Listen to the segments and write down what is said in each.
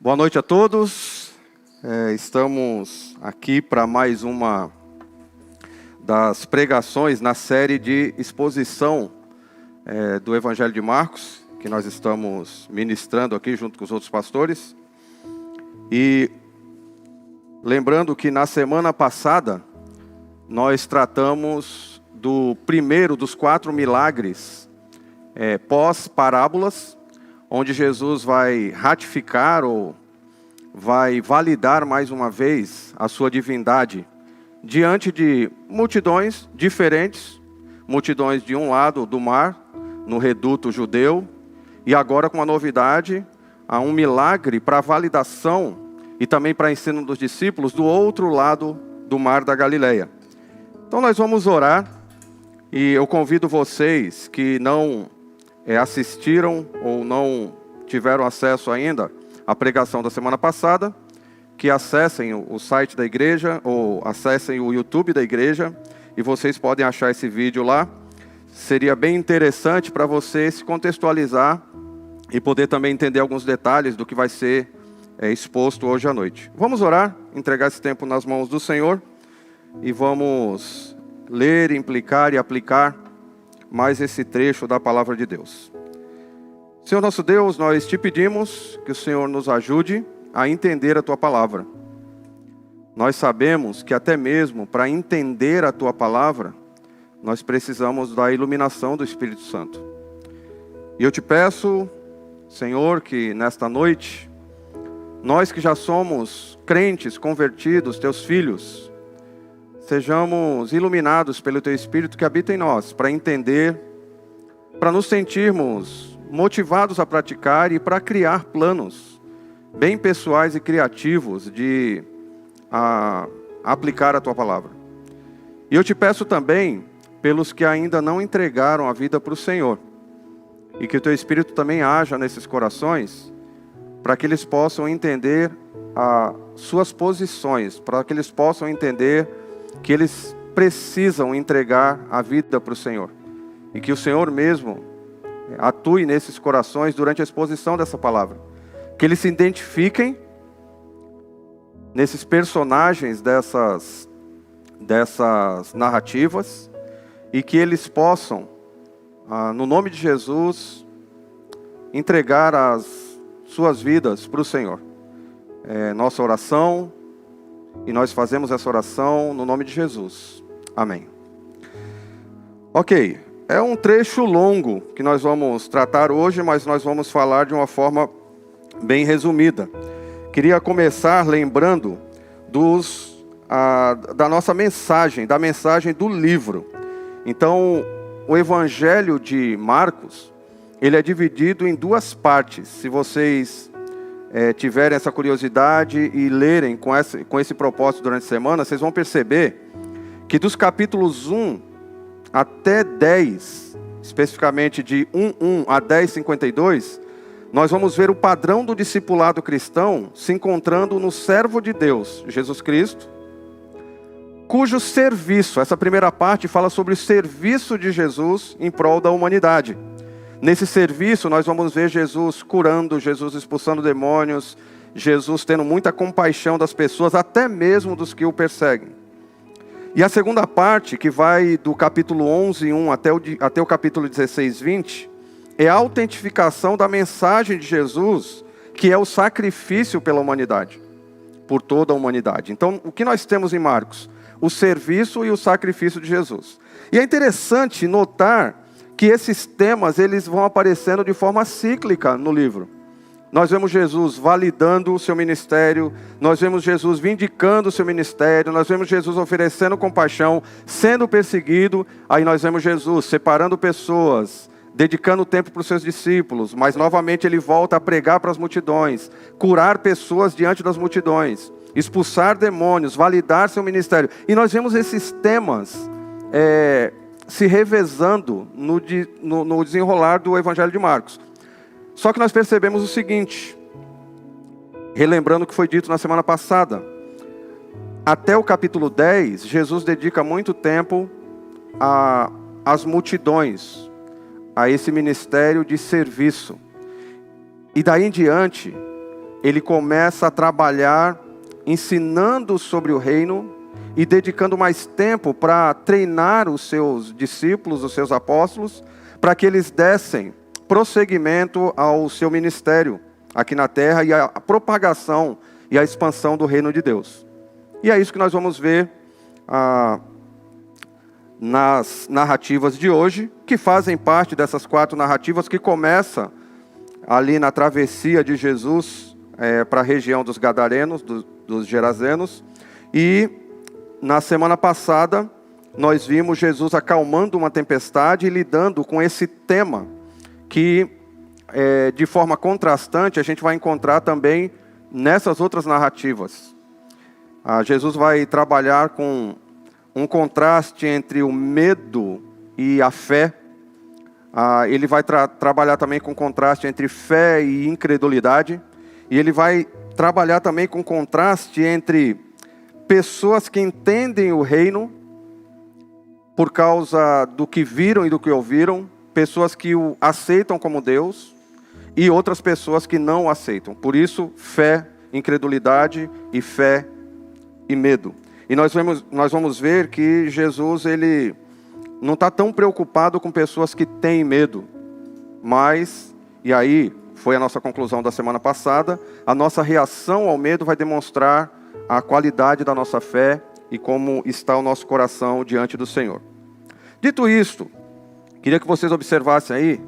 Boa noite a todos. Estamos aqui para mais uma das pregações na série de exposição do Evangelho de Marcos, que nós estamos ministrando aqui junto com os outros pastores. E lembrando que na semana passada nós tratamos do primeiro dos 4 milagres pós-parábolas, onde Jesus vai ratificar ou vai validar mais uma vez a sua divindade diante de multidões diferentes, multidões de um lado do mar, no reduto judeu, e agora com uma novidade, há um milagre para validação e também para ensino dos discípulos do outro lado do mar da Galileia. Então nós vamos orar, e eu convido vocês que não assistiram ou não tiveram acesso ainda à pregação da semana passada, que acessem o site da igreja ou acessem o YouTube da igreja, e vocês podem achar esse vídeo lá. Seria bem interessante para você se contextualizar e poder também entender alguns detalhes do que vai ser exposto hoje à noite. Vamos orar, entregar esse tempo nas mãos do Senhor e vamos ler, implicar e aplicar mais esse trecho da palavra de Deus. Senhor nosso Deus, nós te pedimos que o Senhor nos ajude a entender a tua palavra. Nós sabemos que até mesmo para entender a tua palavra, nós precisamos da iluminação do Espírito Santo. E eu te peço, Senhor, que nesta noite, nós que já somos crentes, convertidos, teus filhos, sejamos iluminados pelo teu Espírito que habita em nós, para entender, para nos sentirmos motivados a praticar e para criar planos bem pessoais e criativos de aplicar a tua palavra. E eu te peço também pelos que ainda não entregaram a vida para o Senhor, e que o teu Espírito também haja nesses corações, para que eles possam entender as suas posições, para que eles possam entender que eles precisam entregar a vida para o Senhor, e que o Senhor mesmo atue nesses corações durante a exposição dessa palavra, que eles se identifiquem nesses personagens dessas narrativas, e que eles possam, no nome de Jesus, entregar as suas vidas para o Senhor. Nossa oração, e nós fazemos essa oração no nome de Jesus. Amém. Ok, é um trecho longo que nós vamos tratar hoje, mas nós vamos falar de uma forma bem resumida. Queria começar lembrando da nossa mensagem, da mensagem do livro. Então, o Evangelho de Marcos, ele é dividido em 2 partes. Se vocês tiverem essa curiosidade e lerem com esse propósito durante a semana, vocês vão perceber que dos capítulos 1 até 10, especificamente de 1:1 a 10:52, nós vamos ver o padrão do discipulado cristão se encontrando no servo de Deus, Jesus Cristo, cujo serviço, essa primeira parte fala sobre o serviço de Jesus em prol da humanidade. Nesse serviço nós vamos ver Jesus curando, Jesus expulsando demônios, Jesus tendo muita compaixão das pessoas, até mesmo dos que o perseguem. E a segunda parte, que vai do capítulo 11:1 até o capítulo 16:20, é a autentificação da mensagem de Jesus, que é o sacrifício pela humanidade, por toda a humanidade. Então, o que nós temos em Marcos? O serviço e o sacrifício de Jesus. E é interessante notar que esses temas eles vão aparecendo de forma cíclica no livro. Nós vemos Jesus validando o seu ministério, nós vemos Jesus vindicando o seu ministério, nós vemos Jesus oferecendo compaixão, sendo perseguido, aí nós vemos Jesus separando pessoas, dedicando tempo para os seus discípulos, mas novamente ele volta a pregar para as multidões, curar pessoas diante das multidões, expulsar demônios, validar seu ministério. E nós vemos esses temas se revezando no desenrolar do Evangelho de Marcos. Só que nós percebemos o seguinte, relembrando o que foi dito na semana passada, até o capítulo 10, Jesus dedica muito tempo às multidões, a esse ministério de serviço. E daí em diante, ele começa a trabalhar ensinando sobre o reino e dedicando mais tempo para treinar os seus discípulos, os seus apóstolos, para que eles dessem prosseguimento ao seu ministério aqui na terra e a propagação e a expansão do reino de Deus. E é isso que nós vamos ver nas narrativas de hoje, que fazem parte dessas 4 narrativas que começam ali na travessia de Jesus para a região dos Gadarenos, dos Gerazenos. E na semana passada nós vimos Jesus acalmando uma tempestade e lidando com esse tema que de forma contrastante a gente vai encontrar também nessas outras narrativas. Jesus vai trabalhar com um contraste entre o medo e a fé. Ele vai trabalhar também com contraste entre fé e incredulidade. E ele vai trabalhar também com contraste entre pessoas que entendem o reino por causa do que viram e do que ouviram, pessoas que o aceitam como Deus, e outras pessoas que não o aceitam. Por isso, fé, incredulidade e fé e medo. E nós vamos ver que Jesus, ele não está tão preocupado com pessoas que têm medo. Mas, e aí foi a nossa conclusão da semana passada, a nossa reação ao medo vai demonstrar a qualidade da nossa fé e como está o nosso coração diante do Senhor. Dito isto, queria que vocês observassem aí,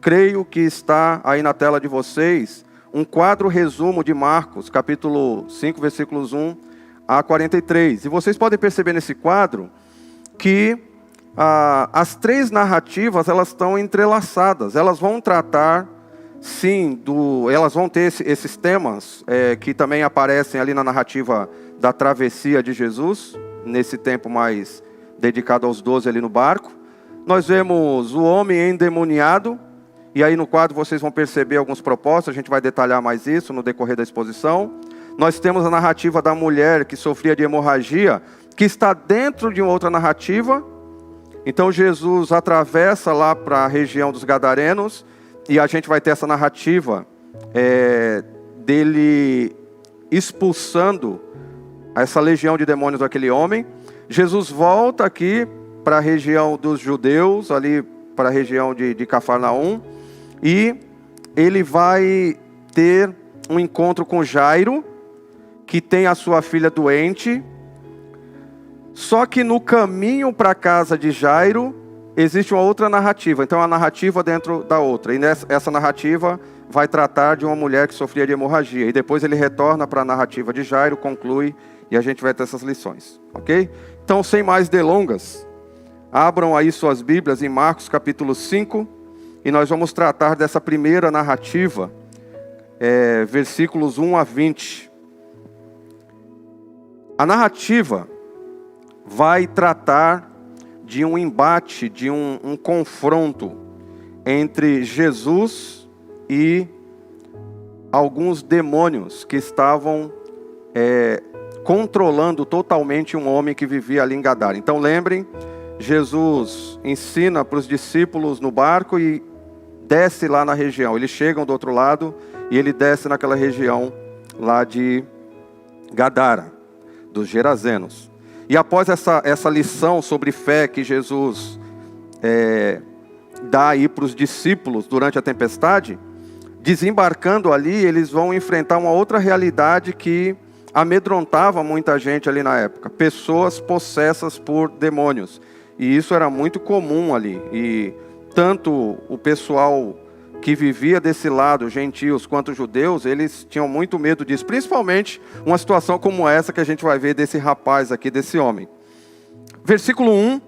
creio que está aí na tela de vocês, um quadro resumo de Marcos, capítulo 5, versículos 1 a 43. E vocês podem perceber nesse quadro que as 3 narrativas, elas estão entrelaçadas. Elas vão tratar, sim, elas vão ter esses temas que também aparecem ali na narrativa da travessia de Jesus, nesse tempo mais dedicado aos 12 ali no barco. Nós vemos o homem endemoniado, e aí no quadro vocês vão perceber alguns propósitos, a gente vai detalhar mais isso no decorrer da exposição. Nós temos a narrativa da mulher que sofria de hemorragia, que está dentro de uma outra narrativa. Então Jesus atravessa lá para a região dos Gadarenos, e a gente vai ter essa narrativa dele expulsando essa legião de demônios daquele homem. Jesus volta aqui para a região dos judeus, ali para a região de Cafarnaum, e ele vai ter um encontro com Jairo, que tem a sua filha doente. Só que no caminho para a casa de Jairo, existe uma outra narrativa. Então, a narrativa dentro da outra. E essa narrativa vai tratar de uma mulher que sofria de hemorragia. E depois ele retorna para a narrativa de Jairo, conclui, e a gente vai ter essas lições. Ok? Então, sem mais delongas, abram aí suas Bíblias em Marcos capítulo 5, e nós vamos tratar dessa primeira narrativa, versículos 1 a 20. A narrativa vai tratar de um embate, de um confronto entre Jesus e alguns demônios que estavam controlando totalmente um homem que vivia ali em Gadara. Então lembrem, Jesus ensina para os discípulos no barco e desce lá na região. Eles chegam do outro lado e ele desce naquela região lá de Gadara, dos Gerazenos. E após essa lição sobre fé que Jesus dá aí para os discípulos durante a tempestade, desembarcando ali, eles vão enfrentar uma outra realidade que amedrontava muita gente ali na época. Pessoas possessas por demônios. E isso era muito comum ali. E tanto o pessoal que vivia desse lado, gentios, quanto judeus, eles tinham muito medo disso. Principalmente uma situação como essa que a gente vai ver desse rapaz aqui, desse homem. Versículo 1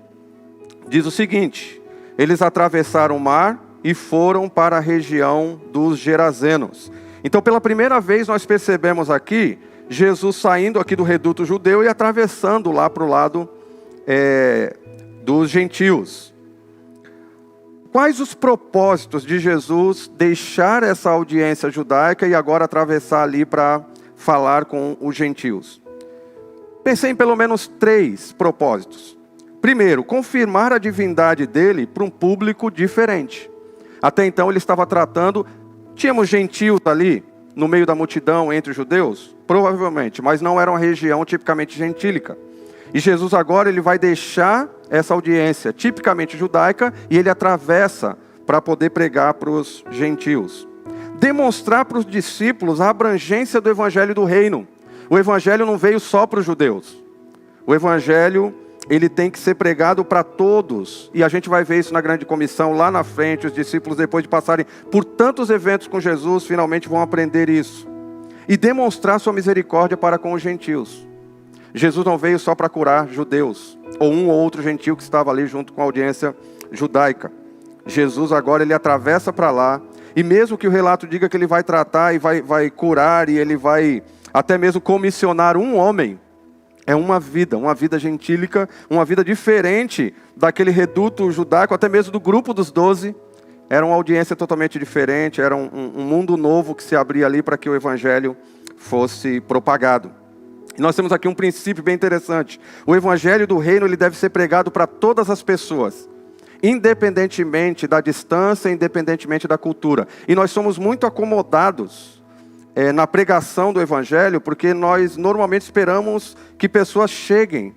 diz o seguinte: eles atravessaram o mar e foram para a região dos Gerazenos. Então, pela primeira vez, nós percebemos aqui Jesus saindo aqui do reduto judeu e atravessando lá para o lado dos gentios. Quais os propósitos de Jesus deixar essa audiência judaica e agora atravessar ali para falar com os gentios? Pensei em pelo menos 3 propósitos. Primeiro, confirmar a divindade dele para um público diferente. Até então ele estava tratando, tínhamos gentios ali, no meio da multidão entre os judeus? Provavelmente, mas não era uma região tipicamente gentílica. E Jesus agora ele vai deixar essa audiência tipicamente judaica e ele atravessa para poder pregar para os gentios. Demonstrar para os discípulos a abrangência do evangelho do reino. O evangelho não veio só para os judeus. O evangelho, ele tem que ser pregado para todos. E a gente vai ver isso na grande comissão lá na frente. Os discípulos, depois de passarem por tantos eventos com Jesus, finalmente vão aprender isso. E demonstrar sua misericórdia para com os gentios. Jesus não veio só para curar judeus, ou um ou outro gentio que estava ali junto com a audiência judaica. Jesus agora ele atravessa para lá. E mesmo que o relato diga que ele vai tratar e vai curar, e ele vai até mesmo comissionar um homem, é uma vida gentílica, uma vida diferente daquele reduto judaico, até mesmo do grupo dos 12. Era uma audiência totalmente diferente, era um mundo novo que se abria ali para que o evangelho fosse propagado. E nós temos aqui um princípio bem interessante. O evangelho do reino ele deve ser pregado para todas as pessoas, independentemente da distância, independentemente da cultura. E nós somos muito acomodados na pregação do evangelho, porque nós normalmente esperamos que pessoas cheguem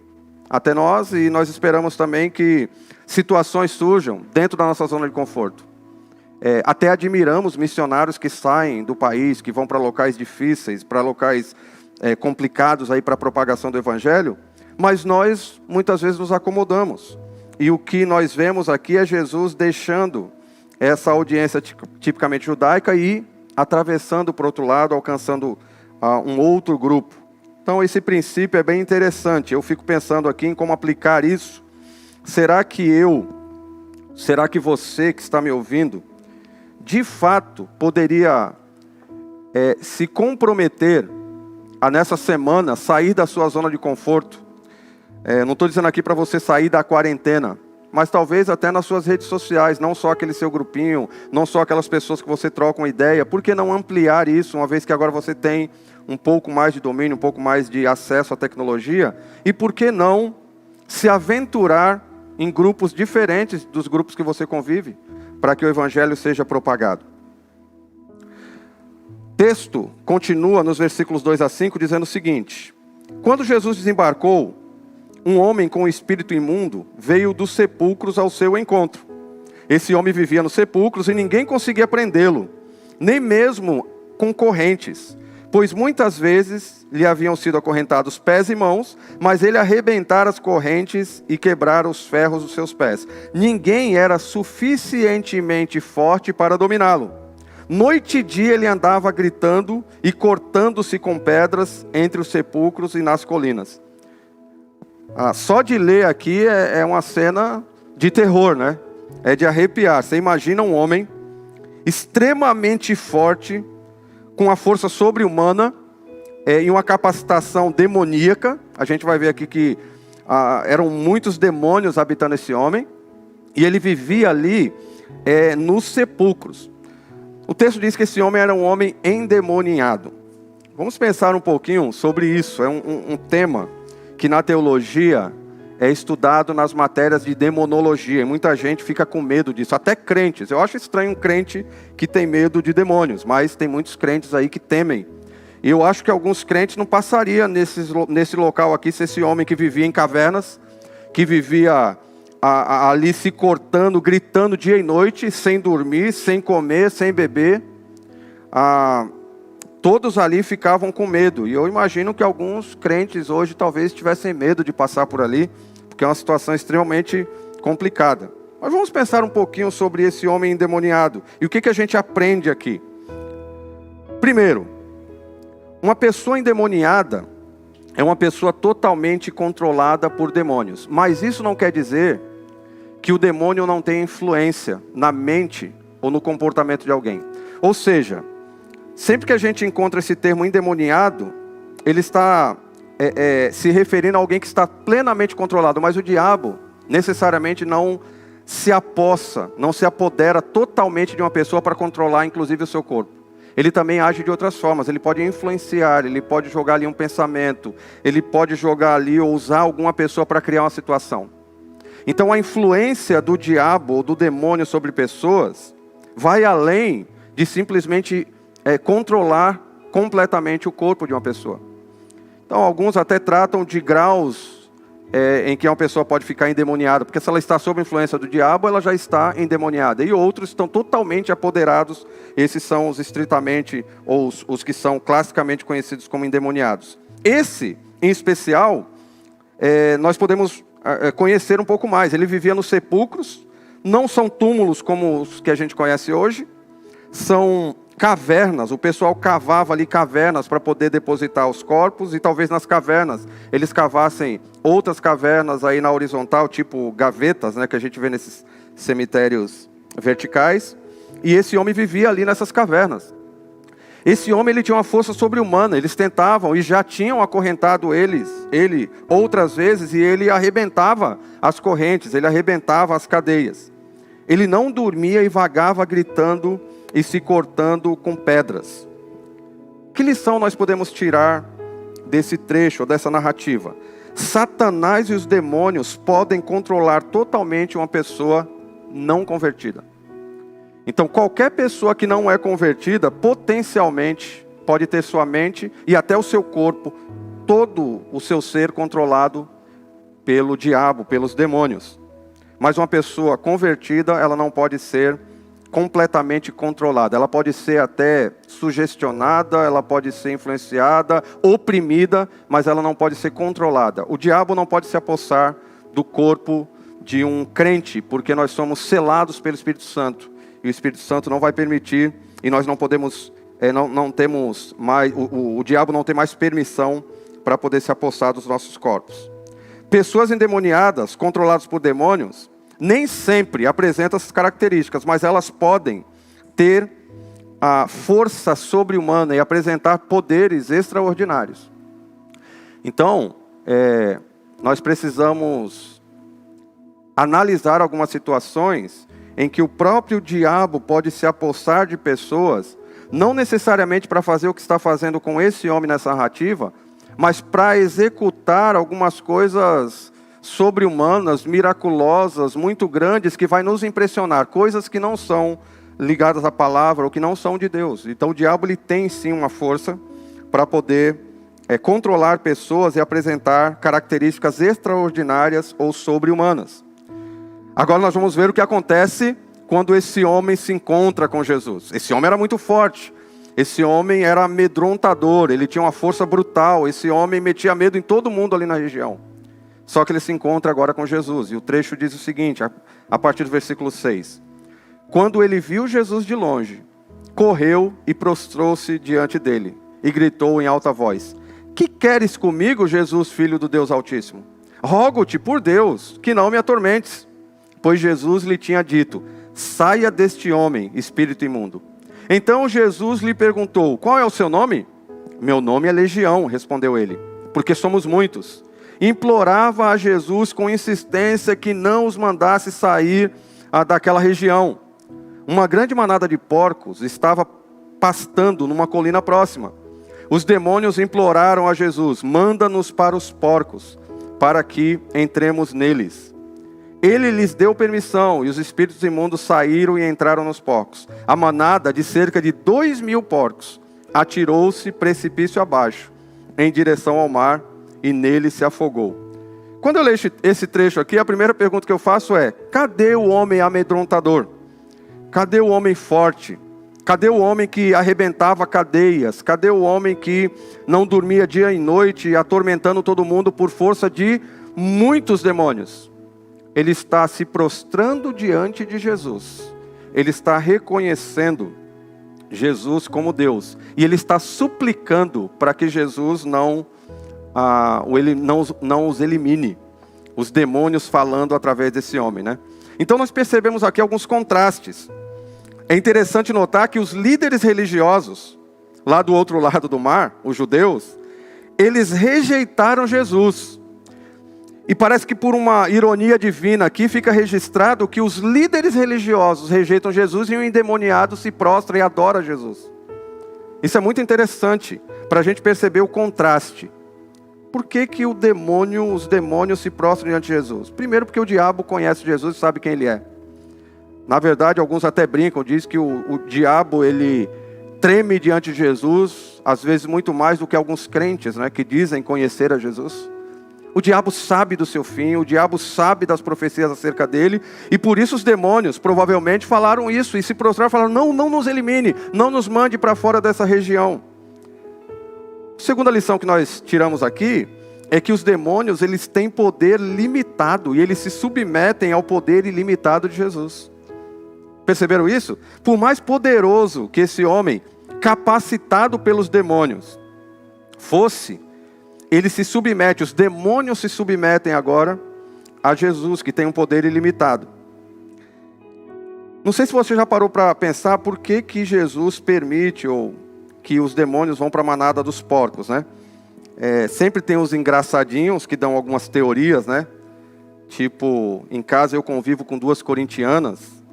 até nós, e nós esperamos também que situações surjam dentro da nossa zona de conforto. Até admiramos missionários que saem do país, que vão para locais difíceis, para locais complicados aí para a propagação do evangelho, mas nós muitas vezes nos acomodamos. E o que nós vemos aqui é Jesus deixando essa audiência tipicamente judaica e atravessando para o outro lado, alcançando um outro grupo. Então esse princípio é bem interessante. Eu fico pensando aqui em como aplicar isso. Será que você que está me ouvindo, de fato poderia se comprometer a nessa semana sair da sua zona de conforto? Não estou dizendo aqui para você sair da quarentena, mas talvez até nas suas redes sociais, não só aquele seu grupinho, não só aquelas pessoas que você troca uma ideia. Por que não ampliar isso, uma vez que agora você tem um pouco mais de domínio, um pouco mais de acesso à tecnologia? E por que não se aventurar em grupos diferentes dos grupos que você convive, para que o evangelho seja propagado? O texto continua nos versículos 2 a 5, dizendo o seguinte: quando Jesus desembarcou, um homem com espírito imundo veio dos sepulcros ao seu encontro. Esse homem vivia nos sepulcros e ninguém conseguia prendê-lo, nem mesmo com correntes, pois muitas vezes lhe haviam sido acorrentados pés e mãos, mas ele arrebentara as correntes e quebrara os ferros dos seus pés. Ninguém era suficientemente forte para dominá-lo. Noite e dia ele andava gritando e cortando-se com pedras entre os sepulcros e nas colinas. Só de ler aqui é uma cena de terror, né? É de arrepiar. Você imagina um homem extremamente forte, com a força sobre-humana e uma capacitação demoníaca. A gente vai ver aqui que eram muitos demônios habitando esse homem. E ele vivia ali nos sepulcros. O texto diz que esse homem era um homem endemoniado. Vamos pensar um pouquinho sobre isso. É um tema que na teologia é estudado nas matérias de demonologia, e muita gente fica com medo disso, até crentes. Eu acho estranho um crente que tem medo de demônios, mas tem muitos crentes aí que temem. E eu acho que alguns crentes não passariam nesse local aqui, se esse homem que vivia em cavernas, que vivia ali se cortando, gritando dia e noite, sem dormir, sem comer, sem beber, todos ali ficavam com medo. E eu imagino que alguns crentes hoje talvez tivessem medo de passar por ali, porque é uma situação extremamente complicada. Mas vamos pensar um pouquinho sobre esse homem endemoniado. E o que a gente aprende aqui? Primeiro, uma pessoa endemoniada é uma pessoa totalmente controlada por demônios. Mas isso não quer dizer que o demônio não tem influência na mente ou no comportamento de alguém. Ou seja, sempre que a gente encontra esse termo endemoniado, ele está se referindo a alguém que está plenamente controlado. Mas o diabo necessariamente não se apossa, não se apodera totalmente de uma pessoa para controlar inclusive o seu corpo. Ele também age de outras formas. Ele pode influenciar, ele pode jogar ali um pensamento, ele pode jogar ali ou usar alguma pessoa para criar uma situação. Então a influência do diabo ou do demônio sobre pessoas vai além de simplesmente controlar completamente o corpo de uma pessoa. Então, alguns até tratam de graus em que uma pessoa pode ficar endemoniada, porque se ela está sob a influência do diabo, ela já está endemoniada. E outros estão totalmente apoderados, esses são os estritamente, ou os que são classicamente conhecidos como endemoniados. Esse, em especial, nós podemos conhecer um pouco mais. Ele vivia nos sepulcros, não são túmulos como os que a gente conhece hoje, são cavernas, o pessoal cavava ali cavernas para poder depositar os corpos, e talvez nas cavernas eles cavassem outras cavernas aí na horizontal, tipo gavetas, né, que a gente vê nesses cemitérios verticais, e esse homem vivia ali nessas cavernas. Esse homem, ele tinha uma força sobre-humana, eles tentavam e já tinham acorrentado ele outras vezes, e ele arrebentava as correntes, ele arrebentava as cadeias. Ele não dormia e vagava gritando e se cortando com pedras. Que lição nós podemos tirar desse trecho, dessa narrativa? Satanás e os demônios podem controlar totalmente uma pessoa não convertida. Então, qualquer pessoa que não é convertida, potencialmente, pode ter sua mente e até o seu corpo, todo o seu ser controlado pelo diabo, pelos demônios. Mas uma pessoa convertida, ela não pode ser completamente controlada. Ela pode ser até sugestionada, ela pode ser influenciada, oprimida, mas ela não pode ser controlada. O diabo não pode se apossar do corpo de um crente, porque nós somos selados pelo Espírito Santo. E o Espírito Santo não vai permitir, e nós não podemos, não temos mais, o diabo não tem mais permissão para poder se apossar dos nossos corpos. Pessoas endemoniadas, controladas por demônios, nem sempre apresentam essas características, mas elas podem ter a força sobre-humana e apresentar poderes extraordinários. Então, nós precisamos analisar algumas situações em que o próprio diabo pode se apossar de pessoas, não necessariamente para fazer o que está fazendo com esse homem nessa narrativa, mas para executar algumas coisas sobre-humanas, miraculosas, muito grandes, que vai nos impressionar, coisas que não são ligadas à palavra, ou que não são de Deus. Então o diabo, ele tem sim uma força para poder controlar pessoas e apresentar características extraordinárias ou sobre-humanas. Agora nós vamos ver o que acontece quando esse homem se encontra com Jesus. Esse homem era muito forte, esse homem era amedrontador, ele tinha uma força brutal, esse homem metia medo em todo mundo ali na região. Só que ele se encontra agora com Jesus, e o trecho diz o seguinte, a partir do versículo 6. Quando ele viu Jesus de longe, correu e prostrou-se diante dele, e gritou em alta voz: Que queres comigo, Jesus, filho do Deus Altíssimo? Rogo-te, por Deus, que não me atormentes. Pois Jesus lhe tinha dito: Saia deste homem, espírito imundo. Então Jesus lhe perguntou: Qual é o seu nome? Meu nome é Legião, respondeu ele, porque somos muitos. Implorava a Jesus com insistência que não os mandasse sair daquela região. Uma grande manada de porcos estava pastando numa colina próxima. Os demônios imploraram a Jesus: Manda-nos para os porcos, para que entremos neles. Ele lhes deu permissão, e os espíritos imundos saíram e entraram nos porcos. A manada, de cerca de 2.000 porcos, atirou-se precipício abaixo, em direção ao mar, e nele se afogou. Quando eu leio esse trecho aqui, a primeira pergunta que eu faço é: cadê o homem amedrontador? Cadê o homem forte? Cadê o homem que arrebentava cadeias? Cadê o homem que não dormia dia e noite, atormentando todo mundo por força de muitos demônios? Ele está se prostrando diante de Jesus. Ele está reconhecendo Jesus como Deus. E ele está suplicando para que Jesus não os elimine. Os demônios falando através desse homem, né? Então nós percebemos aqui alguns contrastes. É interessante notar que os líderes religiosos, lá do outro lado do mar, os judeus, eles rejeitaram Jesus. E parece que por uma ironia divina aqui fica registrado que os líderes religiosos rejeitam Jesus e o endemoniado se prostra e adora Jesus. Isso é muito interessante para a gente perceber o contraste. Por que que os demônios se prostram diante de Jesus? Primeiro porque o diabo conhece Jesus e sabe quem ele é. Na verdade, alguns até brincam, dizem que o diabo, ele treme diante de Jesus, às vezes muito mais do que alguns crentes, né, que dizem conhecer a Jesus. O diabo sabe do seu fim, o diabo sabe das profecias acerca dele, e por isso os demônios provavelmente falaram isso, e se prostraram e falaram, não nos elimine, não nos mande para fora dessa região. A segunda lição que nós tiramos aqui, é que os demônios, eles têm poder limitado, e eles se submetem ao poder ilimitado de Jesus. Perceberam isso? Por mais poderoso que esse homem, capacitado pelos demônios, fosse, ele se submete, os demônios se submetem agora a Jesus, que tem um poder ilimitado. Não sei se você já parou para pensar por que Jesus permite, ou que os demônios vão para a manada dos porcos, né? Sempre tem os engraçadinhos que dão algumas teorias, né? Tipo, em casa eu convivo com 2 corintianas,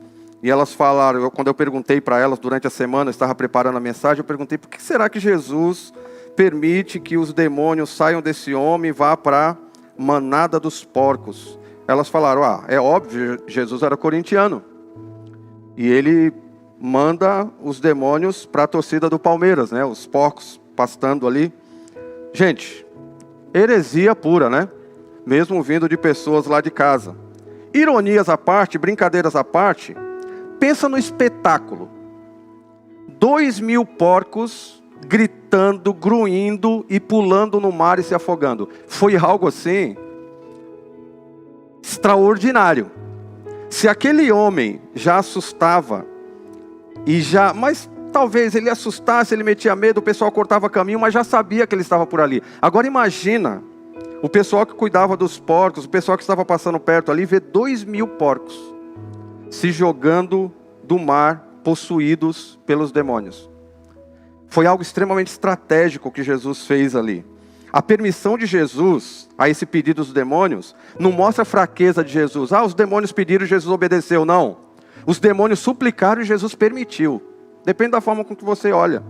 e elas falaram, quando eu perguntei para elas durante a semana, eu estava preparando a mensagem, eu perguntei, por que será que Jesus permite que os demônios saiam desse homem e vá para a manada dos porcos? Elas falaram, é óbvio, Jesus era corintiano, e ele manda os demônios para a torcida do Palmeiras, né? Os porcos pastando ali. Gente, heresia pura, né? Mesmo vindo de pessoas lá de casa. Ironias à parte, brincadeiras à parte, pensa no espetáculo. 2.000 porcos gritando, grunhindo e pulando no mar e se afogando. Foi algo assim extraordinário. Se aquele homem já assustava, mas talvez ele assustasse, ele metia medo, o pessoal cortava caminho, mas já sabia que ele estava por ali. Agora imagina, o pessoal que cuidava dos porcos, o pessoal que estava passando perto ali, vê 2.000 porcos se jogando do mar, possuídos pelos demônios. Foi algo extremamente estratégico que Jesus fez ali. A permissão de Jesus a esse pedido dos demônios não mostra a fraqueza de Jesus. Os demônios pediram e Jesus obedeceu. Não. Os demônios suplicaram e Jesus permitiu. Depende da forma com que você olha.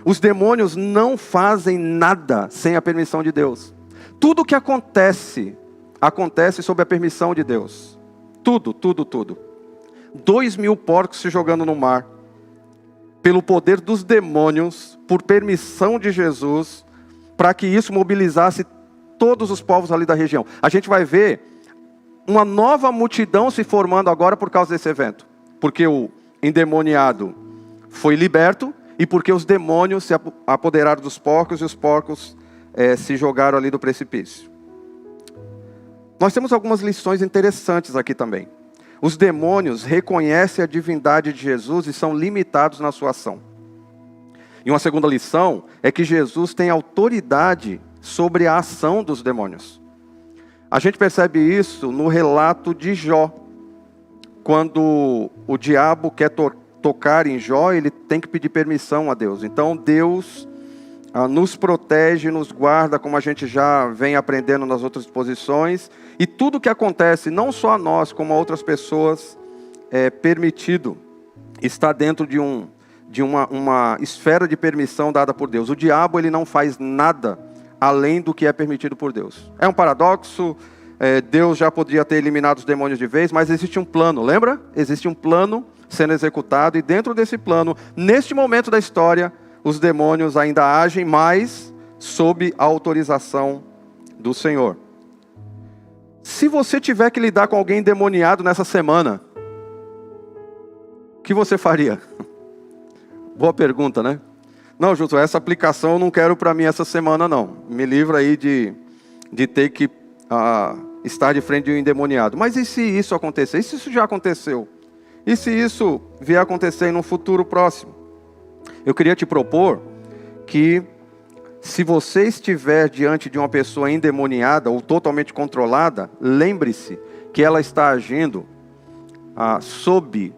Os demônios não fazem nada sem a permissão de Deus. Tudo que acontece, acontece sob a permissão de Deus. Tudo. 2.000 porcos se jogando no mar. Pelo poder dos demônios, por permissão de Jesus, para que isso mobilizasse todos os povos ali da região. A gente vai ver uma nova multidão se formando agora por causa desse evento. Porque o endemoniado foi liberto e porque os demônios se apoderaram dos porcos e os porcos se jogaram ali do precipício. Nós temos algumas lições interessantes aqui também. Os demônios reconhecem a divindade de Jesus e são limitados na sua ação. E uma segunda lição é que Jesus tem autoridade sobre a ação dos demônios. A gente percebe isso no relato de Jó. Quando o diabo quer tocar em Jó, ele tem que pedir permissão a Deus. Então Deus nos protege, nos guarda, como a gente já vem aprendendo nas outras exposições. E tudo que acontece, não só a nós, como a outras pessoas, é permitido. Está dentro de uma esfera de permissão dada por Deus. O diabo, ele não faz nada além do que é permitido por Deus. É um paradoxo. Deus já poderia ter eliminado os demônios de vez, mas existe um plano, lembra? Existe um plano sendo executado, e dentro desse plano, neste momento da história, os demônios ainda agem, mas sob a autorização do Senhor. Se você tiver que lidar com alguém endemoniado nessa semana, o que você faria? Boa pergunta, né? Não, Justo, essa aplicação eu não quero para mim essa semana, não. Me livra aí de ter que estar de frente de um endemoniado. Mas e se isso acontecer? E se isso já aconteceu? E se isso vier a acontecer em um futuro próximo? Eu queria te propor que, se você estiver diante de uma pessoa endemoniada ou totalmente controlada, lembre-se que ela está agindo sob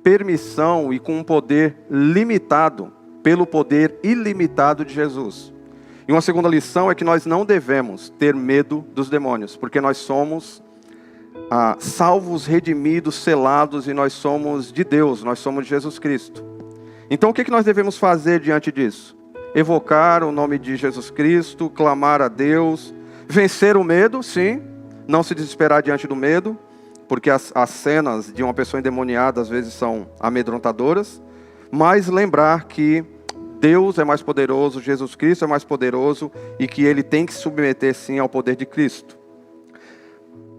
permissão e com um poder limitado pelo poder ilimitado de Jesus. E uma segunda lição é que nós não devemos ter medo dos demônios, porque nós somos salvos, redimidos, selados, e nós somos de Deus, nós somos de Jesus Cristo. Então o que nós devemos fazer diante disso? Evocar o nome de Jesus Cristo, clamar a Deus, vencer o medo, sim, não se desesperar diante do medo, porque as cenas de uma pessoa endemoniada às vezes são amedrontadoras, mas lembrar que Deus é mais poderoso, Jesus Cristo é mais poderoso e que ele tem que se submeter sim ao poder de Cristo.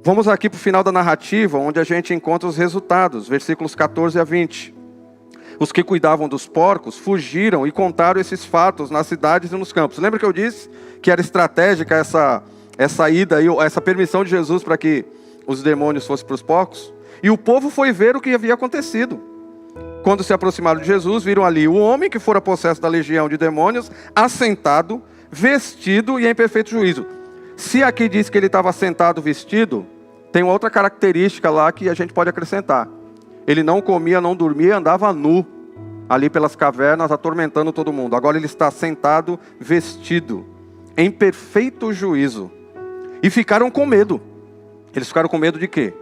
Vamos aqui para o final da narrativa, onde a gente encontra os resultados, versículos 14 a 20. Os que cuidavam dos porcos fugiram e contaram esses fatos nas cidades e nos campos. Lembra que eu disse que era estratégica essa ida, essa permissão de Jesus para que os demônios fossem para os porcos? E o povo foi ver o que havia acontecido. Quando se aproximaram de Jesus, viram ali o homem que fora possesso da legião de demônios, assentado, vestido e em perfeito juízo. Se aqui diz que ele estava sentado, vestido, tem uma outra característica lá que a gente pode acrescentar. Ele não comia, não dormia, andava nu, ali pelas cavernas, atormentando todo mundo. Agora ele está sentado, vestido, em perfeito juízo. E ficaram com medo. Eles ficaram com medo de quê?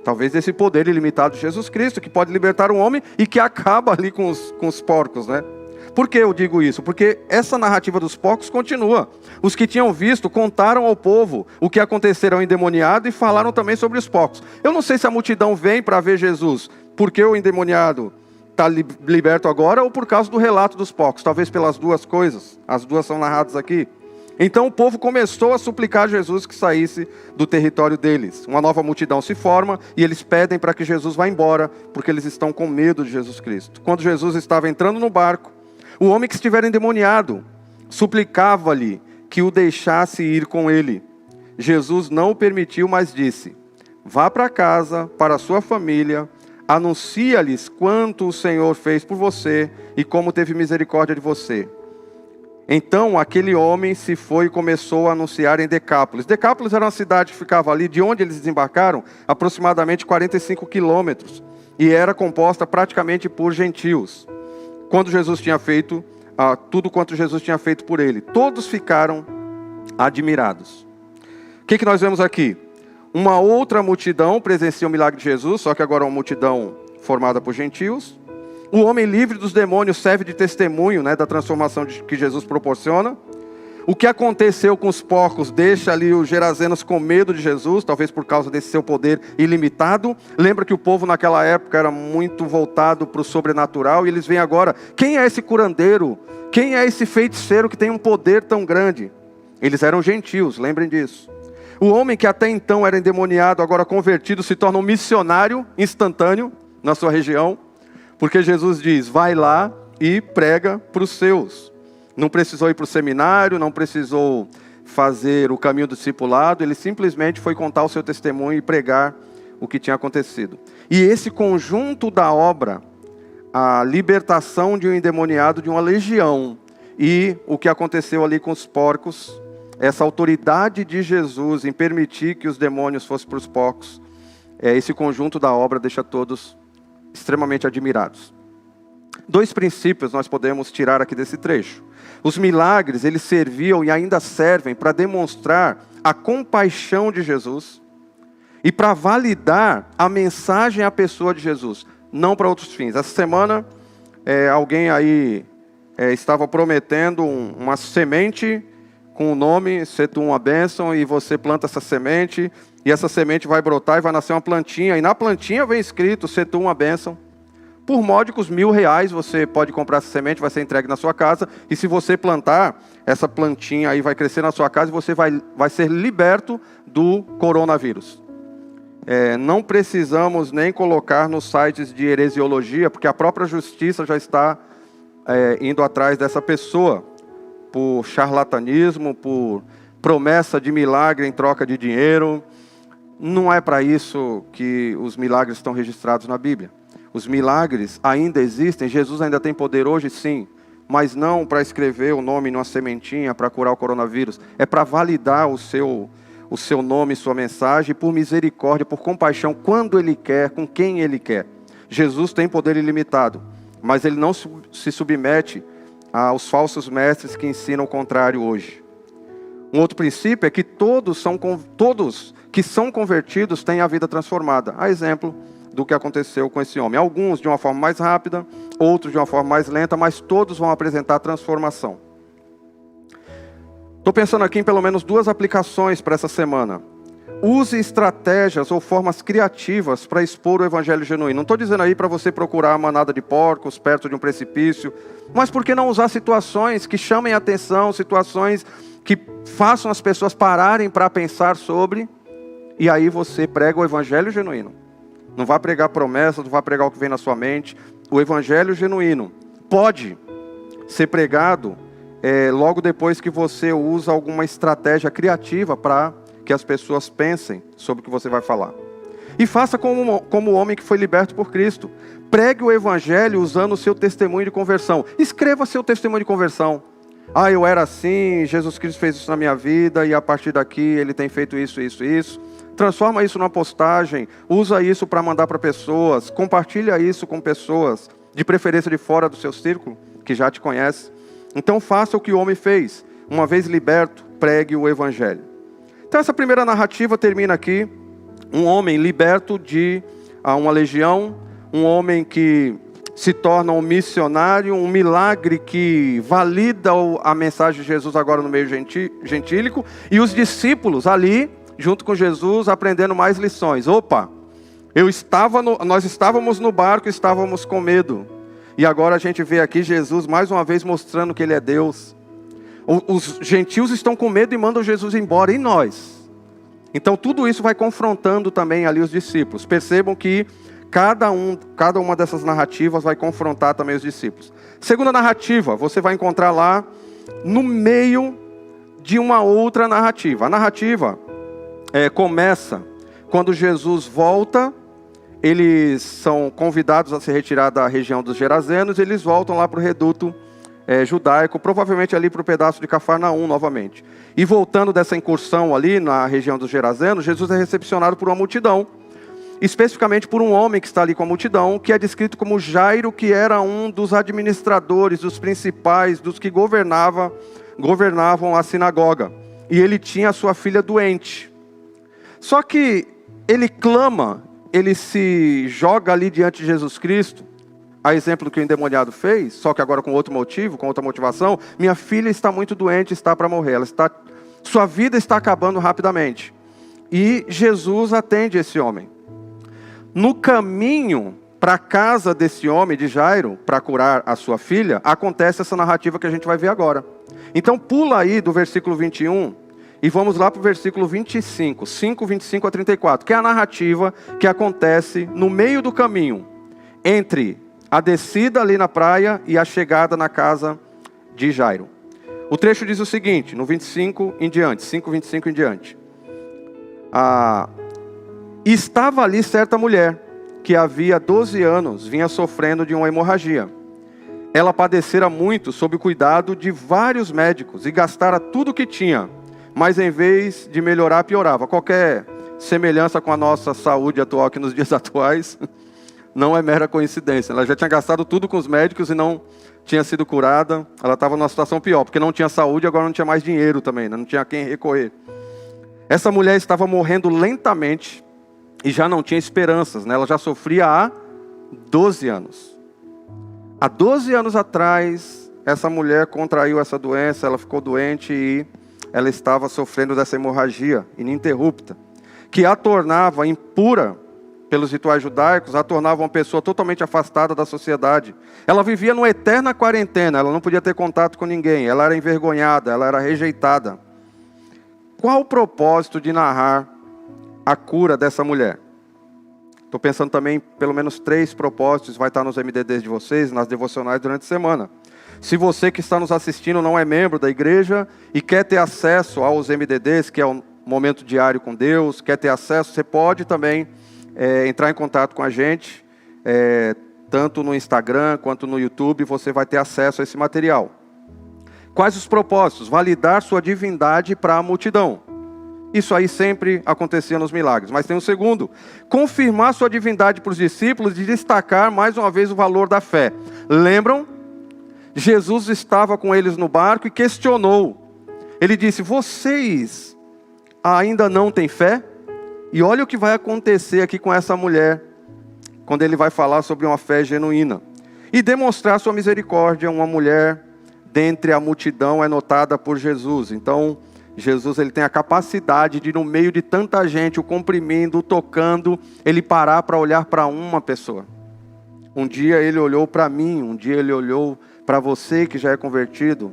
Talvez desse poder ilimitado de Jesus Cristo, que pode libertar um homem e que acaba ali com os porcos, né? Por que eu digo isso? Porque essa narrativa dos porcos continua. Os que tinham visto contaram ao povo o que acontecera ao endemoniado e falaram também sobre os porcos. Eu não sei se a multidão vem para ver Jesus porque o endemoniado está liberto agora ou por causa do relato dos porcos. Talvez pelas duas coisas. As duas são narradas aqui. Então o povo começou a suplicar a Jesus que saísse do território deles. Uma nova multidão se forma e eles pedem para que Jesus vá embora, porque eles estão com medo de Jesus Cristo. Quando Jesus estava entrando no barco, o homem que estivera endemoniado suplicava-lhe que o deixasse ir com ele. Jesus não o permitiu, mas disse: vá para casa, para a sua família, anuncia-lhes quanto o Senhor fez por você e como teve misericórdia de você. Então aquele homem se foi e começou a anunciar em Decápolis. Decápolis era uma cidade que ficava ali, de onde eles desembarcaram, aproximadamente 45 quilômetros. E era composta praticamente por gentios. Quando Jesus tinha feito, tudo quanto Jesus tinha feito por ele. Todos ficaram admirados. O que nós vemos aqui? Uma outra multidão presencia o milagre de Jesus, só que agora é uma multidão formada por gentios. O homem livre dos demônios serve de testemunho, né, da transformação que Jesus proporciona. O que aconteceu com os porcos deixa ali os gerazenos com medo de Jesus, talvez por causa desse seu poder ilimitado. Lembra que o povo naquela época era muito voltado para o sobrenatural, e eles veem agora: quem é esse curandeiro? Quem é esse feiticeiro que tem um poder tão grande? Eles eram gentios, lembrem disso. O homem que até então era endemoniado, agora convertido, se torna um missionário instantâneo na sua região. Porque Jesus diz: vai lá e prega para os seus. Não precisou ir para o seminário, não precisou fazer o caminho do discipulado. Ele simplesmente foi contar o seu testemunho e pregar o que tinha acontecido. E esse conjunto da obra, a libertação de um endemoniado de uma legião, e o que aconteceu ali com os porcos, essa autoridade de Jesus em permitir que os demônios fossem para os porcos, esse conjunto da obra deixa todos extremamente admirados. 2 princípios nós podemos tirar aqui desse trecho. Os milagres, eles serviam e ainda servem para demonstrar a compaixão de Jesus e para validar a mensagem à pessoa de Jesus, não para outros fins. Essa semana, alguém aí estava prometendo uma semente com o nome "Se tu uma bênção", e você planta essa semente, e essa semente vai brotar e vai nascer uma plantinha, e na plantinha vem escrito "Se tu uma bênção". Por módicos R$1.000 você pode comprar essa semente, vai ser entregue na sua casa, e se você plantar, essa plantinha aí vai crescer na sua casa e você vai ser liberto do coronavírus. Não precisamos nem colocar nos sites de heresiologia, porque a própria justiça já está indo atrás dessa pessoa, por charlatanismo, por promessa de milagre em troca de dinheiro. Não é para isso que os milagres estão registrados na Bíblia. Os milagres ainda existem, Jesus ainda tem poder hoje, sim, mas não para escrever o nome numa sementinha para curar o coronavírus. É para validar o seu nome e sua mensagem, por misericórdia, por compaixão, quando Ele quer, com quem Ele quer. Jesus tem poder ilimitado, mas Ele não se submete aos falsos mestres que ensinam o contrário hoje. Um outro princípio é que todos que são convertidos têm a vida transformada. A exemplo do que aconteceu com esse homem. Alguns de uma forma mais rápida, outros de uma forma mais lenta, mas todos vão apresentar transformação. Estou pensando aqui em pelo menos 2 aplicações para essa semana. use estratégias ou formas criativas para expor o evangelho genuíno. Não estou dizendo aí para você procurar uma manada de porcos perto de um precipício, mas por que não usar situações que chamem a atenção, situações que façam as pessoas pararem para pensar sobre, e aí você prega o evangelho genuíno. Não vá pregar promessas, não vá pregar o que vem na sua mente. O evangelho genuíno pode ser pregado logo depois que você usa alguma estratégia criativa para que as pessoas pensem sobre o que você vai falar. E faça como o homem que foi liberto por Cristo. Pregue o evangelho usando o seu testemunho de conversão. Escreva seu testemunho de conversão. Eu era assim, Jesus Cristo fez isso na minha vida, e a partir daqui Ele tem feito isso, isso, isso. Transforma isso numa postagem, usa isso para mandar para pessoas, compartilha isso com pessoas, de preferência de fora do seu círculo, que já te conhece. Então faça o que o homem fez. Uma vez liberto, pregue o evangelho. Então essa primeira narrativa termina aqui. Um homem liberto de uma legião, um homem que se torna um missionário, um milagre que valida a mensagem de Jesus agora no meio gentílico, e os discípulos ali, junto com Jesus, aprendendo mais lições. Nós estávamos no barco, estávamos com medo, e agora a gente vê aqui Jesus mais uma vez mostrando que Ele é Deus. Os gentios estão com medo e mandam Jesus embora, e nós? Então tudo isso vai confrontando também ali os discípulos. Percebam que cada uma dessas narrativas vai confrontar também os discípulos. Segunda narrativa, você vai encontrar lá no meio de uma outra narrativa. A narrativa começa quando Jesus volta. Eles são convidados a se retirar da região dos Gerazenos. Eles voltam lá para o reduto judaico, provavelmente ali para o pedaço de Cafarnaum novamente. E voltando dessa incursão ali na região dos Gerazenos, Jesus é recepcionado por uma multidão, especificamente por um homem que está ali com a multidão, que é descrito como Jairo, que era um dos administradores, dos principais, dos que governavam a sinagoga. E ele tinha a sua filha doente. Só que ele clama, ele se joga ali diante de Jesus Cristo, a exemplo do que o endemoniado fez, só que agora com outro motivo, com outra motivação. Minha filha está muito doente, está para morrer, sua vida está acabando rapidamente. E Jesus atende esse homem. No caminho para a casa desse homem, de Jairo, para curar a sua filha, acontece essa narrativa que a gente vai ver agora. Então pula aí do versículo 21 e vamos lá para o versículo 25, 25 a 34, que é a narrativa que acontece no meio do caminho, entre a descida ali na praia e a chegada na casa de Jairo. O trecho diz o seguinte, no 25 em diante, 5:25 em diante. Estava ali certa mulher, que havia 12 anos, vinha sofrendo de uma hemorragia. Ela padecera muito sob o cuidado de vários médicos, e gastara tudo o que tinha, mas em vez de melhorar, piorava. Qualquer semelhança com a nossa saúde atual aqui nos dias atuais, não é mera coincidência. Ela já tinha gastado tudo com os médicos e não tinha sido curada. Ela estava numa situação pior, porque não tinha saúde e agora não tinha mais dinheiro também, né? Não tinha a quem recorrer. Essa mulher estava morrendo lentamente e já não tinha esperanças, né? Ela já sofria há 12 anos. Há 12 anos atrás, essa mulher contraiu essa doença, ela ficou doente e ela estava sofrendo dessa hemorragia ininterrupta, que a tornava impura pelos rituais judaicos, a tornava uma pessoa totalmente afastada da sociedade. Ela vivia numa eterna quarentena, ela não podia ter contato com ninguém, ela era envergonhada, ela era rejeitada. Qual o propósito de narrar a cura dessa mulher? Estou pensando também em pelo menos 3 propósitos, vai estar nos MDDs de vocês, nas devocionais durante a semana. Se você que está nos assistindo não é membro da igreja e quer ter acesso aos MDDs, que é o momento diário com Deus, quer ter acesso, você pode também entrar em contato com a gente, tanto no Instagram quanto no YouTube, você vai ter acesso a esse material. Quais os propósitos? Validar sua divindade para a multidão. Isso aí sempre acontecia nos milagres. Mas tem um segundo: confirmar sua divindade para os discípulos e destacar mais uma vez o valor da fé. Lembram? Jesus estava com eles no barco e questionou. Ele disse: vocês ainda não têm fé? E olha o que vai acontecer aqui com essa mulher, quando ele vai falar sobre uma fé genuína. E demonstrar sua misericórdia, uma mulher dentre a multidão é notada por Jesus. Então, Jesus ele tem a capacidade de, no meio de tanta gente, o comprimindo, o tocando, ele parar para olhar para uma pessoa. Um dia ele olhou para mim, um dia ele olhou para você que já é convertido.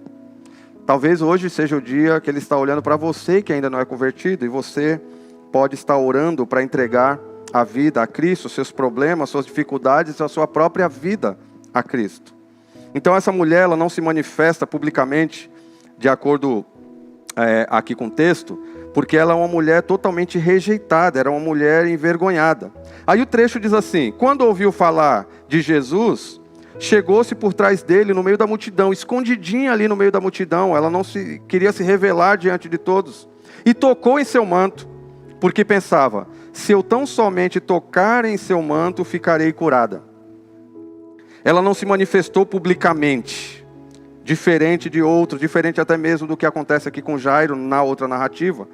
Talvez hoje seja o dia que ele está olhando para você que ainda não é convertido, e você pode estar orando para entregar a vida a Cristo, seus problemas, suas dificuldades, a sua própria vida a Cristo. Então essa mulher, ela não se manifesta publicamente, de acordo aqui com o texto, porque ela é uma mulher totalmente rejeitada, era uma mulher envergonhada. Aí o trecho diz assim: quando ouviu falar de Jesus, chegou-se por trás dele no meio da multidão, escondidinha ali no meio da multidão, ela não queria se revelar diante de todos, e tocou em seu manto, porque pensava: se eu tão somente tocar em seu manto, ficarei curada. Ela não se manifestou publicamente, diferente de outros, diferente até mesmo do que acontece aqui com Jairo na outra narrativa.